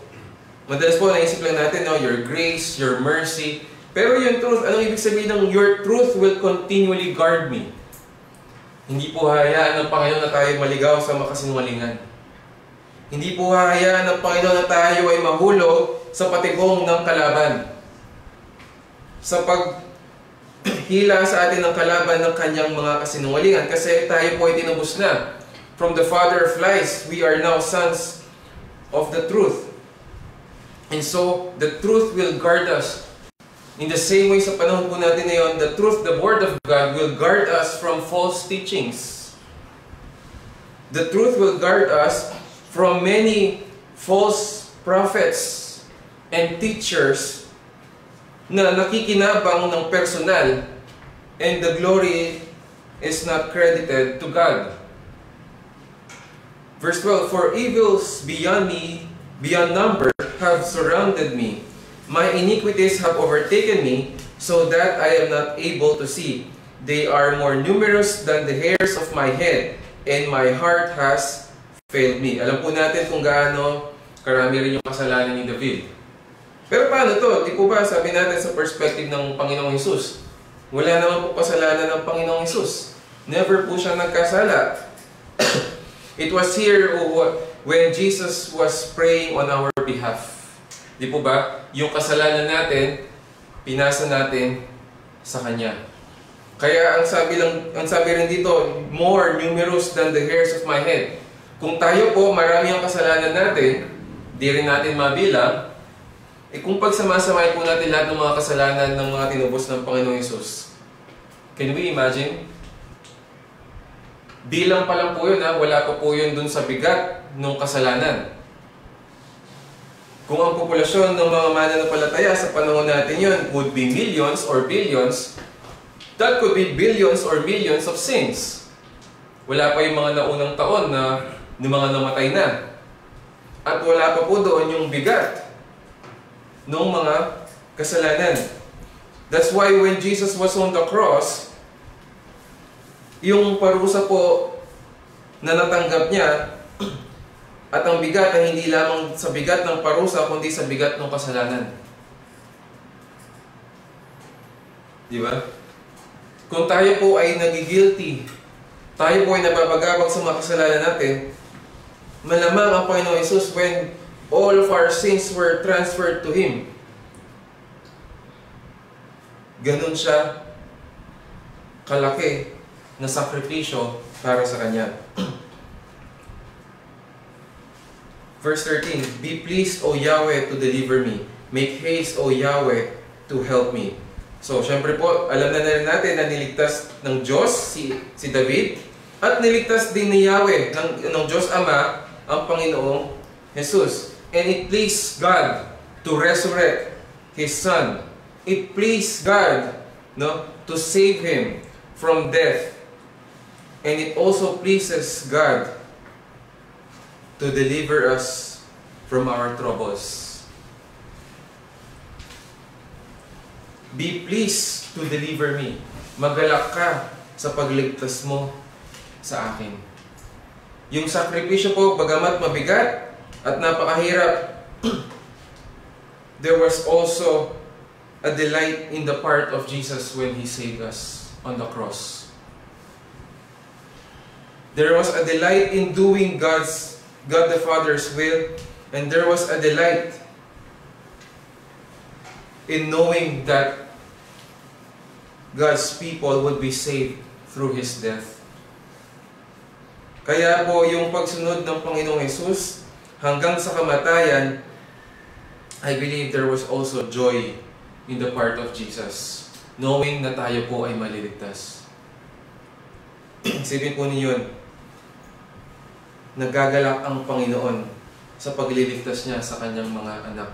Speaker 2: madalas po naisip lang natin, no, your grace, your mercy. Pero yung truth, anong ibig sabihin ng your truth will continually guard me? Hindi po hahayaan ng Panginoon na tayo maligaw sa makasinungalingan. Hindi po hahayaan ng Panginoon na tayo ay mahulog sa patibong ng kalaban. Sa paghila sa atin ng kalaban ng kanyang mga kasinungalingan. Kasi tayo po ay tinubos na. From the father of lies, we are now sons of the truth. And so, the truth will guard us. In the same way sa panahon po natin ngayon, the truth, the Word of God will guard us from false teachings. The truth will guard us from many false prophets and teachers na nakikinabang ng personal, and the glory is not credited to God. Verse 12, for evils beyond me, beyond number, have surrounded me. My iniquities have overtaken me, so that I am not able to see. They are more numerous than the hairs of my head, and my heart has failed me. Alam po natin kung gaano karami rin yung kasalanan ni David. Pero paano to? Di po ba sabi natin sa perspective ng Panginoong Hesus? Wala naman po kasalanan ng Panginoong Hesus. Never po siya nagkasala. It was here when Jesus was praying on our behalf. Di po ba? Yung kasalanan natin, pinasa natin sa Kanya. Kaya ang sabi rin dito, more numerous than the hairs of my head. Kung tayo po, marami ang kasalanan natin, di rin natin mabilang, kung pagsamasamahin po natin lahat ng mga kasalanan ng mga tinubos ng Panginoong Hesus, can we imagine? Bilang pa lang po yun, wala pa po yun dun sa bigat ng kasalanan. Kung ang populasyon ng mga mananampalataya sa panahon natin yun would be millions or billions, that could be billions or millions of sins. Wala pa yung mga naunang taon na mga namatay na. At wala pa po doon yung bigat ng mga kasalanan. That's why when Jesus was on the cross, yung parusa po na natanggap niya, at ang bigat ay hindi lamang sa bigat ng parusa, kundi sa bigat ng kasalanan. Di ba? Kung tayo po ay nagigilty, tayo po ay nababagabag sa mga kasalanan natin, malamang ang Panginoong Hesus, when all of our sins were transferred to Him, ganun siya kalaki na sakripisyo para sa Kanya. Verse 13, be pleased, O Yahweh, to deliver me. Make haste, O Yahweh, to help me. So, syempre po, alam na rin natin na niligtas ng Diyos si David, at niligtas din ni Yahweh, ng Diyos Ama, ang Panginoong Jesus. And it pleased God to resurrect His Son. It pleased God, to save Him from death. And it also pleases God to deliver us from our troubles. Be pleased to deliver me. Magalak ka sa pagligtas mo sa akin. Yung sakripisyo po, bagamat mabigat at napakahirap, there was also a delight in the part of Jesus when He saved us on the cross. There was a delight in doing God the Father's will, and there was a delight in knowing that God's people would be saved through His death. Kaya po yung pagsunod ng Panginoong Hesus hanggang sa kamatayan, I believe there was also joy in the part of Jesus, knowing na tayo po ay maliligtas. Isipin po niyo, nagagalak ang Panginoon sa pagliligtas niya sa kanyang mga anak.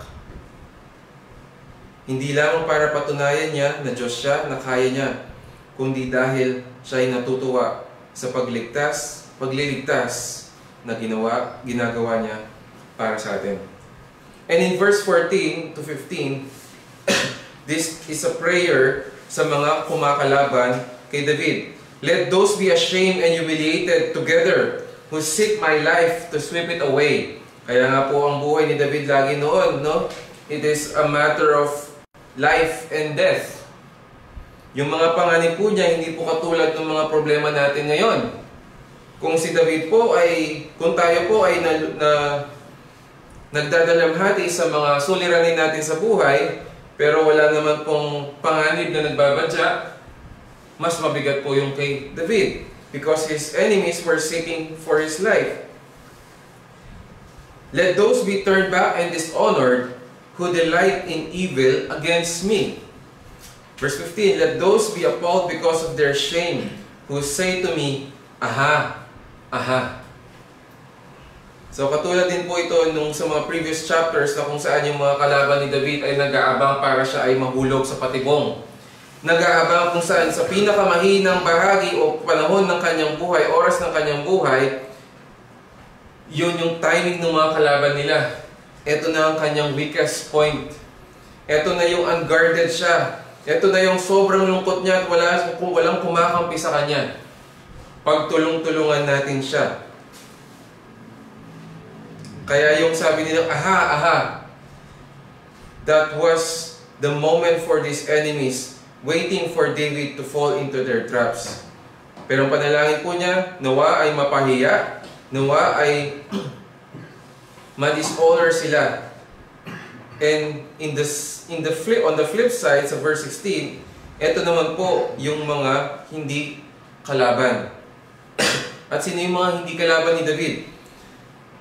Speaker 2: Hindi lamang para patunayan niya na Diyos siya, na kaya niya, kundi dahil siya ay natutuwa sa pagliligtas na ginagawa niya para sa atin. And in verse 14 to 15, this is a prayer sa mga kumakalaban kay David. Let those be ashamed and humiliated together who seek my life to sweep it away. Kaya nga po ang buhay ni David lagi noon, no? It is a matter of life and death. Yung mga panganib po niya, hindi po katulad ng mga problema natin ngayon. Kung si David po ay, kung tayo po ay nagdadalamhati sa mga suliranin natin sa buhay, pero wala naman pong panganib na nagbabadya, mas mabigat po yung kay David because his enemies were seeking for his life. Let those be turned back and dishonored who delight in evil against me. Verse 15, let those be appalled because of their shame who say to me, aha, aha. So katulad din po ito nung sa mga previous chapters na kung saan yung mga kalaban ni David ay nag-aabang para siya ay mahulog sa patibong. Nag-aabang kung saan sa pinakamahinang bahagi o panahon ng kanyang buhay, oras ng kanyang buhay, yun yung timing ng mga kalaban nila. Ito na ang kanyang weakest point. Ito na yung unguarded siya. Ito na yung sobrang lungkot niya at walang kumakampi sa kanya. Pagtulong-tulungan natin siya. Kaya yung sabi nila, aha, aha. That was the moment for these enemies waiting for David to fall into their traps. Pero ang panalangin po niya, nawa ay mapahiya, nawa ay ma-dishonor sila. And on the flip side, sa verse 16, ito naman po yung mga hindi kalaban. At sino yung mga hindi kalaban ni David?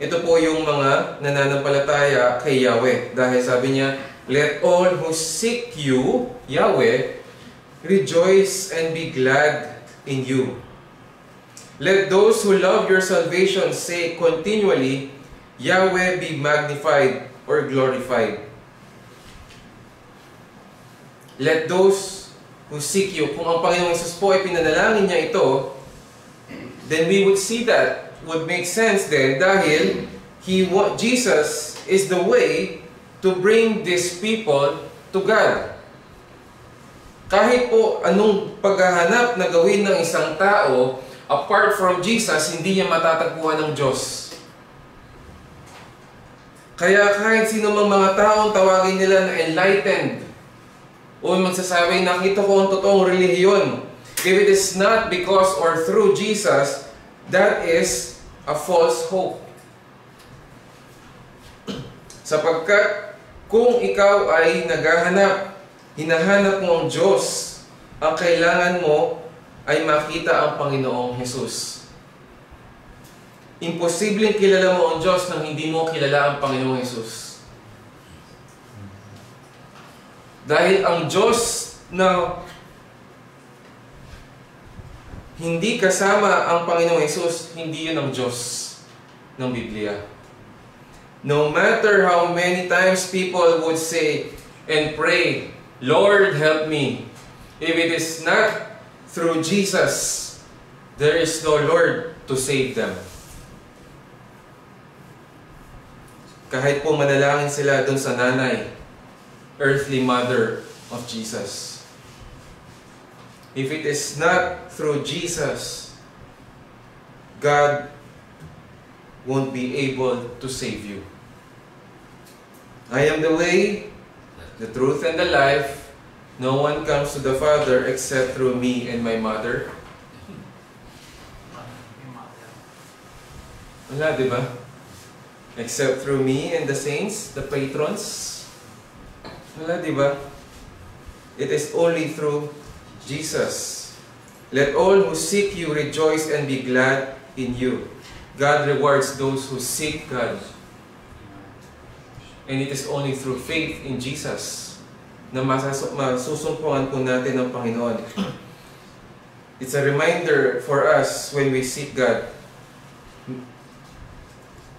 Speaker 2: Ito po yung mga nananampalataya kay Yahweh. Dahil sabi niya, let all who seek you, Yahweh, rejoice and be glad in you. Let those who love your salvation say continually, Yahweh be magnified or glorified. Let those who seek you, kung ang Panginoong Hesus po ay pinanalangin niya ito, then we would see that would make sense then dahil Jesus is the way to bring these people to God. Kahit po anong paghahanap na gawin ng isang tao, apart from Jesus, hindi niya matatagpuan ng Diyos. Kaya kahit sino mang mga taong tawagin nila na enlightened, o magsasabi, nakita ko ang totoong relihiyon, if it is not because or through Jesus, that is a false hope. Sapagkat kung ikaw ay naghahanap, hinahanap mo ang Diyos, ang kailangan mo ay makita ang Panginoong Hesus. Imposibleng kilala mo ang Diyos nang hindi mo kilala ang Panginoong Hesus. Dahil ang Diyos na hindi kasama ang Panginoong Hesus, hindi yun ang Diyos ng Biblia. No matter how many times people would say and pray, Lord, help me. If it is not through Jesus, there is no Lord to save them. Kahit po manalangin sila dun sa nanay, earthly mother of Jesus. If it is not through Jesus, God won't be able to save you. I am the way, the truth, and the life. No one comes to the Father except through me and my mother. Wala, di ba? Except through me and the saints, the patrons. Wala, di ba? It is only through Jesus. Let all who seek you rejoice and be glad in you. God rewards those who seek God. And it is only through faith in Jesus na masusumpungan po natin ng Panginoon. It's a reminder for us when we seek God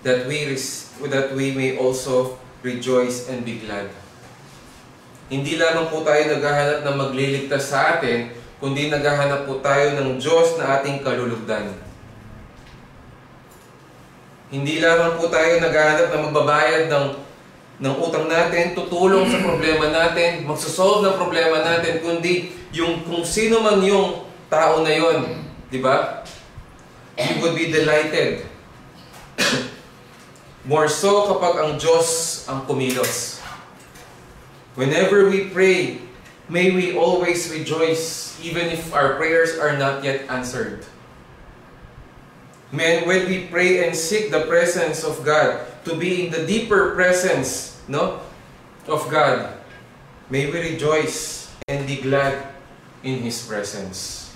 Speaker 2: that we may also rejoice and be glad. Hindi lamang po tayo naghahanap na magliligtas sa atin, kundi naghahanap po tayo ng Diyos na ating kalulugdan. Hindi lamang po tayo naghahanap na magbabayad ng utang natin, tutulong sa problema natin, magsosolve ng problema natin, kundi yung kung sino man yung tao na yon, di ba? You would be delighted. More so kapag ang Diyos ang kumilos. Whenever we pray, may we always rejoice, even if our prayers are not yet answered. When we pray and seek the presence of God, to be in the deeper presence, no, of God, may we rejoice and be glad in His presence.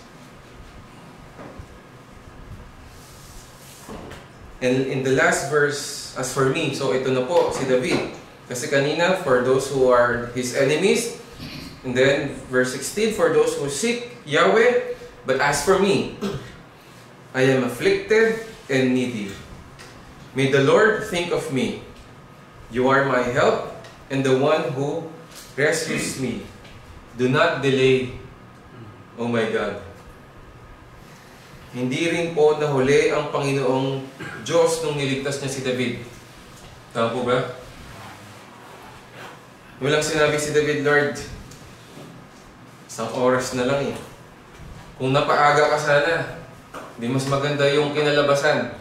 Speaker 2: And in the last verse, as for me, so ito na po si David. Kasi kanina, for those who are his enemies, and then verse 16, for those who seek Yahweh, but as for me, I am afflicted and needy. May the Lord think of me. You are my help and the one who rescues me. Do not delay, oh my God. Hindi rin po nahuli ang Panginoong Diyos nung niligtas niya si David. Tama po ba? Walang sinabi si David, Lord, isang oras na lang eh. Kung napaaga ka sana, di mas maganda yung kinalabasan.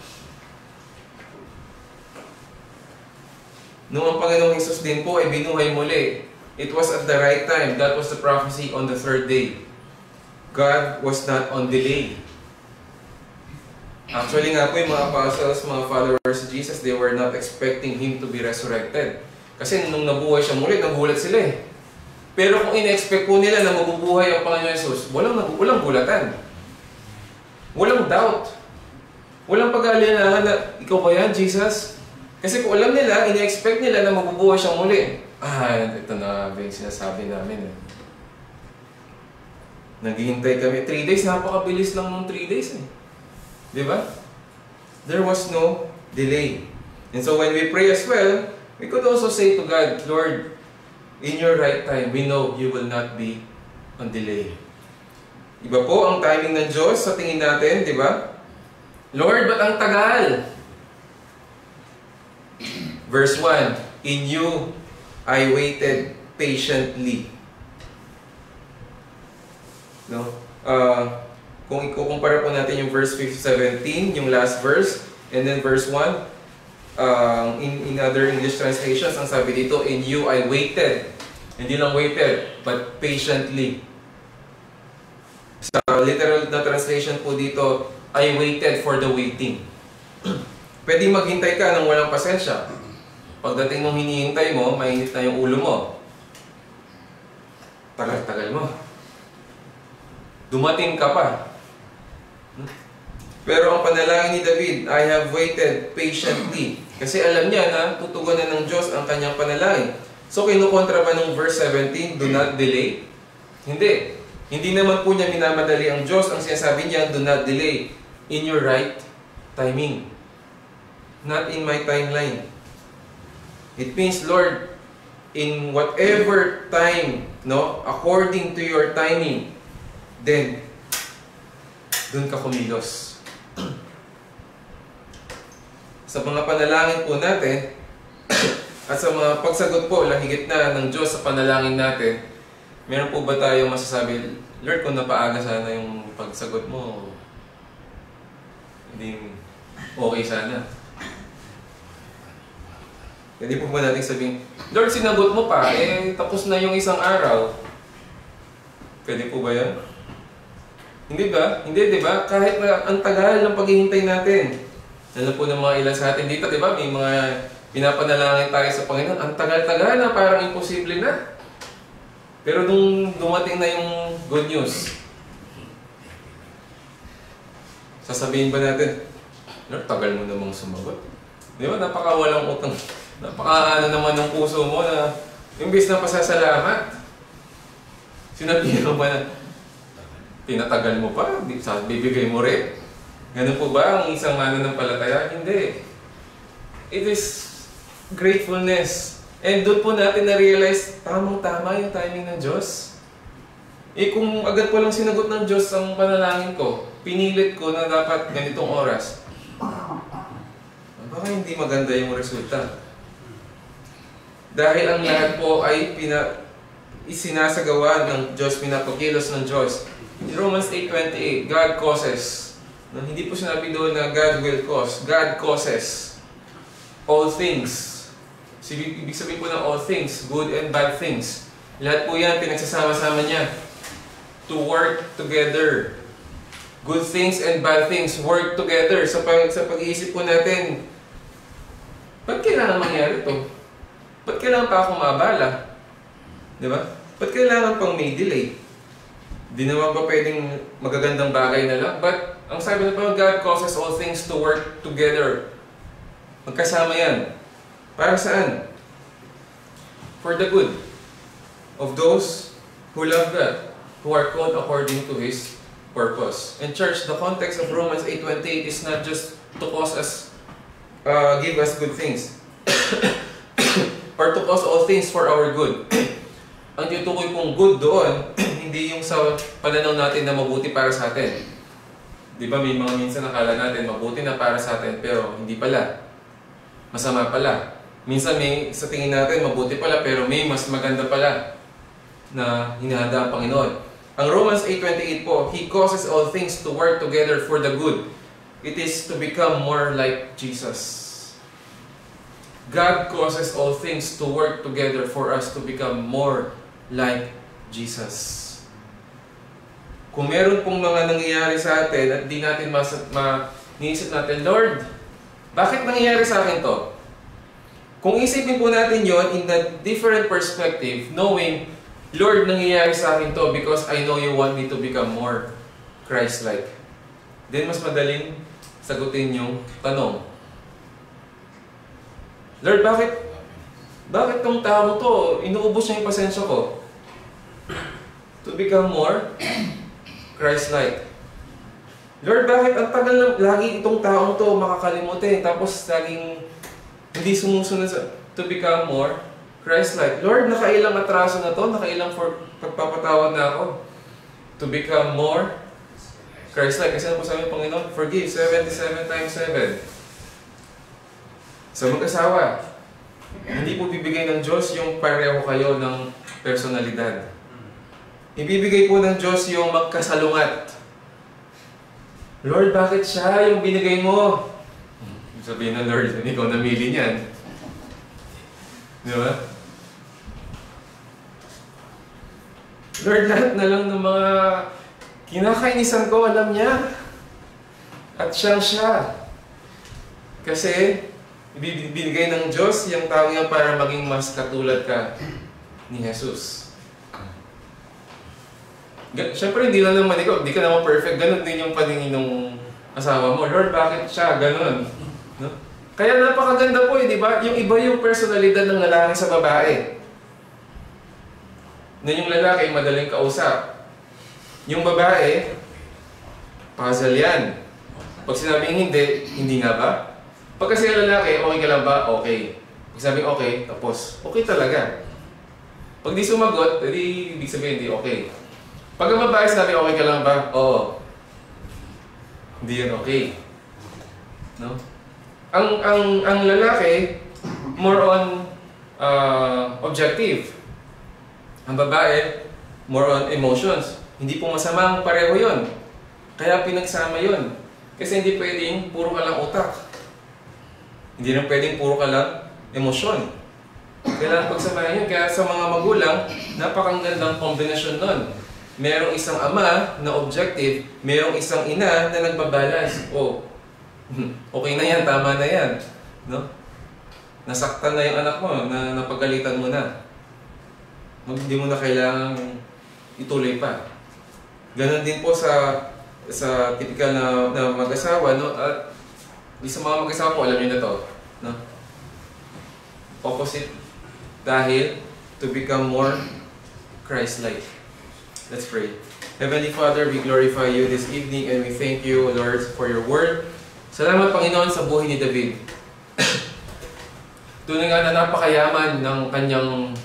Speaker 2: Nung ang Panginoong Hesus din po ay binuhay muli, it was at the right time. That was the prophecy on the third day. God was not on delay. Actually nga po yung mga apostles, mga followers of Jesus, they were not expecting Him to be resurrected. Kasi nung nabuhay siya muli, nagulat sila eh. Pero kung in-expect po nila na mabubuhay ang Panginoon Hesus, walang gulatan. Walang doubt. Walang pag-aalinahan na, ikaw ba yan, Jesus? Kasi kung alam nila, in-expect nila na mabubuhay siya muli. Ito na yung sinasabi namin eh. Naghihintay kami. 3 days, napakabilis lang ng 3 days eh. Di ba? There was no delay. And so when we pray as well, we could also say to God, Lord, in your right time, we know you will not be on delay. Iba po ang timing ng Diyos sa tingin natin, di ba? Lord, ba't ang tagal? Verse 1, in you I waited patiently. No? Kung ikukumpara po natin yung verse 17, yung last verse, and then verse 1, in other English translations, ang sabi dito, in you I waited. Hindi lang waited, but patiently. Sa literal na translation po dito, I waited for the waiting. Pwede maghintay ka ng walang pasensya. Pagdating nung hinihintay mo, mainit na yung ulo mo. Tagal-tagal mo. Dumating ka pa. Pero ang panalangin ni David, I have waited patiently. Kasi alam niya na tutugunan ng Diyos ang kanyang panalangin. So kinukontra ba ng verse 17, do not delay? Hindi. Hindi naman po niya minamadali ang Diyos. Ang sinasabi niya, do not delay in your right timing. Not in my timeline. It means, Lord, in whatever time, no, according to your timing, then, dun ka kumilos. Sa mga panalangin po natin, at sa mga pagsagot po, lahigit na ng Diyos sa panalangin natin, meron po ba tayong masasabi, Lord, kung napaaga sana yung pagsagot mo, hindi okay sana. Hindi po ba natin sabihin, Lord, sinagot mo pa, tapos na yung isang araw. Pwede po ba yan? Hindi ba? Hindi, di ba? Kahit na ang tagal ng paghihintay natin. Lalo po ng mga ilan sa atin dito, di ba? May mga pinapanalangin tayo sa Panginoon. Ang tagal-tagal na, parang imposible na. Pero nung dumating na yung good news, sasabihin ba natin, Lord, tagal mo namang sumagot. Di ba? Napakawalang utang. Napaka-ano naman ng puso mo na imbis na pasasalamat. Sinabihin mo ba na, tinatagal mo pa, bibigay mo rin. Ganun po ba ang isang mananampalataya? Hindi. It is gratefulness. And doon po natin na-realize, tamang-tama yung timing ng Diyos. Kung agad po lang sinagot ng Diyos ang panalangin ko, pinilit ko na dapat ganitong oras. Aba, baka hindi maganda yung resulta. Dahil ang lahat po ay isinasagawa ng Diyos, pinapakilos ng Diyos. In Romans 8:28, God causes. Hindi po sinabi doon na God will cause. God causes all things. So, ibig sabihin po ng all things, good and bad things. Lahat po yan, pinagsasama-sama niya. To work together. Good things and bad things work together. Sa pag-iisip po natin, ba't kailangan mangyari ito? Ba't kailangan pa ako maabala? Di ba? Ba't kailangan pang may delay? Di naman ba pwedeng magagandang bagay na lang? But ang sabi na po, God causes all things to work together. Magkasama yan. Para saan? For the good of those who love God, who are called according to His purpose. And church, the context of Romans 8:28 is not just to cause us, give us good things. Or to cause all things for our good. Ang tinutukoy pong good doon, hindi yung sa pananaw natin na mabuti para sa atin. Di ba may mga minsan nakala natin mabuti na para sa atin, pero hindi pala. Masama pala. Minsan may sa tingin natin mabuti pala, pero may mas maganda pala na hinahanda ang Panginoon. Ang Romans 8:28 po, He causes all things to work together for the good. It is to become more like Jesus. God causes all things to work together for us to become more like Jesus. Kung meron pong mga nangyayari sa atin at di natin niisip natin, Lord, bakit nangyayari sa akin to? Kung isipin po natin yon in a different perspective, knowing, Lord, nangyayari sa akin to because I know you want me to become more Christ-like. Then mas madaling sagutin yung tanong, Lord, bakit tong tao to, inuubos niya yung pasensya ko? To become more Christ-like. Lord, bakit ang tagal lagi itong taong to makakalimutin, tapos laging hindi sumusunod to become more Christ-like? Lord, nakailang atraso na to, nakailang pagpapatawad na ako. To become more Christ-like. Kasi ano po sabi ng Panginoon? Forgive 77 times 7. Sa mag-asawa, hindi po bibigay ng Diyos yung pareho kayo ng personalidad. Ibibigay po ng Diyos yung magkasalungat. Lord, bakit siya yung binigay mo? Sabihin ng Lord, hindi ko namili niyan. Di ba? Lord, lahat na lang ng mga kinakainisan ko, alam niya. At siyang siya. Kasi, ibibigay ng Diyos yung tao yan para maging mas katulad ka ni Jesus. Siyempre, hindi lang naman ikaw, hindi ka naman perfect. Ganon din yung paningin ng asawa mo. Lord, bakit siya? Ganon. No? Kaya napakaganda po di ba? Yung iba yung personalidad ng lalaki sa babae. Na yung lalaki madaling kausap. Yung babae, puzzle yan. Pag sinabing hindi, hindi nga ba? Pag kasi yung lalaki, okay ka lang ba? Okay. Pag sabing okay, tapos okay talaga. Pag di sumagot, edi ibig sabihin hindi okay. Pag ang babae sabi okay ka lang ba? Oo. Hindi yan okay. No? Ang lalaki, more on objective. Ang babae, more on emotions. Hindi po masamang pareho yon. Kaya pinagsama yon. Kasi hindi pwedeng puro ka lang utak. Hindi rin pwedeng puro ka lang emosyon. Kailangan pagsamahin yun. Kaya sa mga magulang, napakagandang kombinasyon nun. Merong isang ama na objective, merong isang ina na nagbabalance. Oh, okay na yan, tama na yan. No? Nasaktan na yung anak mo, na napagalitan mo na. Hindi mo na kailangan ituloy pa. Ganon din po sa typical na mag-asawa, no? At sa mga mag-asawa po, alam niyo na to, no? Opposite. Dahil to become more Christ-like. Let's pray. Heavenly Father, we glorify you this evening and we thank you, Lord, for your word. Salamat, Panginoon, sa buhay ni David. Tunay nga na napakayaman ng kanyang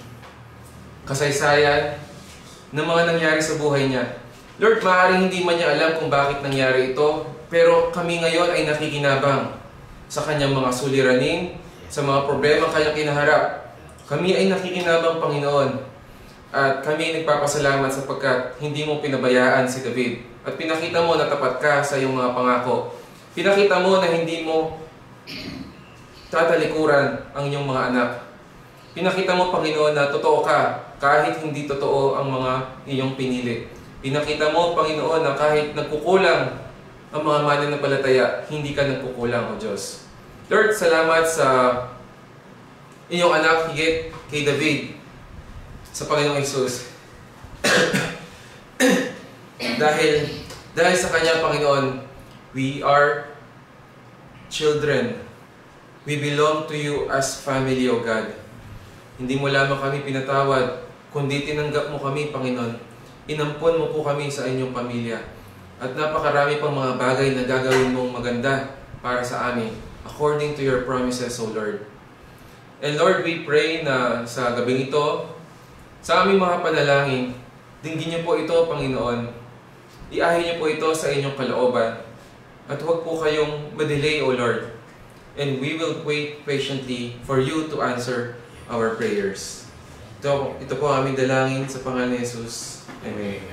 Speaker 2: kasaysayan ng mga nangyari sa buhay niya. Lord, maaaring hindi man niya alam kung bakit nangyari ito, pero kami ngayon ay nakikinabang. sa kanyang mga suliraning, sa mga problema kanyang kinaharap. Kami ay nakikinabang, Panginoon, at kami ay nagpapasalamat sapagkat hindi mo pinabayaan si David. At pinakita mo na tapat ka sa iyong mga pangako. Pinakita mo na hindi mo tatalikuran ang iyong mga anak. Pinakita mo, Panginoon, na totoo ka kahit hindi totoo ang mga iyong pinili. Pinakita mo, Panginoon, na kahit nagkukulang ang mga mananampalataya, hindi ka nagkukulang, O Diyos. Lord, salamat sa iyong anak higit kay David sa Panginoong Hesus. dahil sa kanya, Panginoon, we are children. We belong to you as family, O God. Hindi mo lamang kami pinatawad, kundi tinanggap mo kami, Panginoon. Inampon mo po kami sa inyong pamilya. At napakarami pang mga bagay na gagawin mong maganda para sa amin, according to your promises, O Lord. And Lord, we pray na sa gabing ito, sa aming mga panalangin, dinggin niyo po ito, Panginoon. Iahin niyo po ito sa inyong kalooban. At huwag po kayong madelay, O Lord. And we will wait patiently for you to answer our prayers. Ito po aming dalangin sa pangalan ni Jesus. Amen.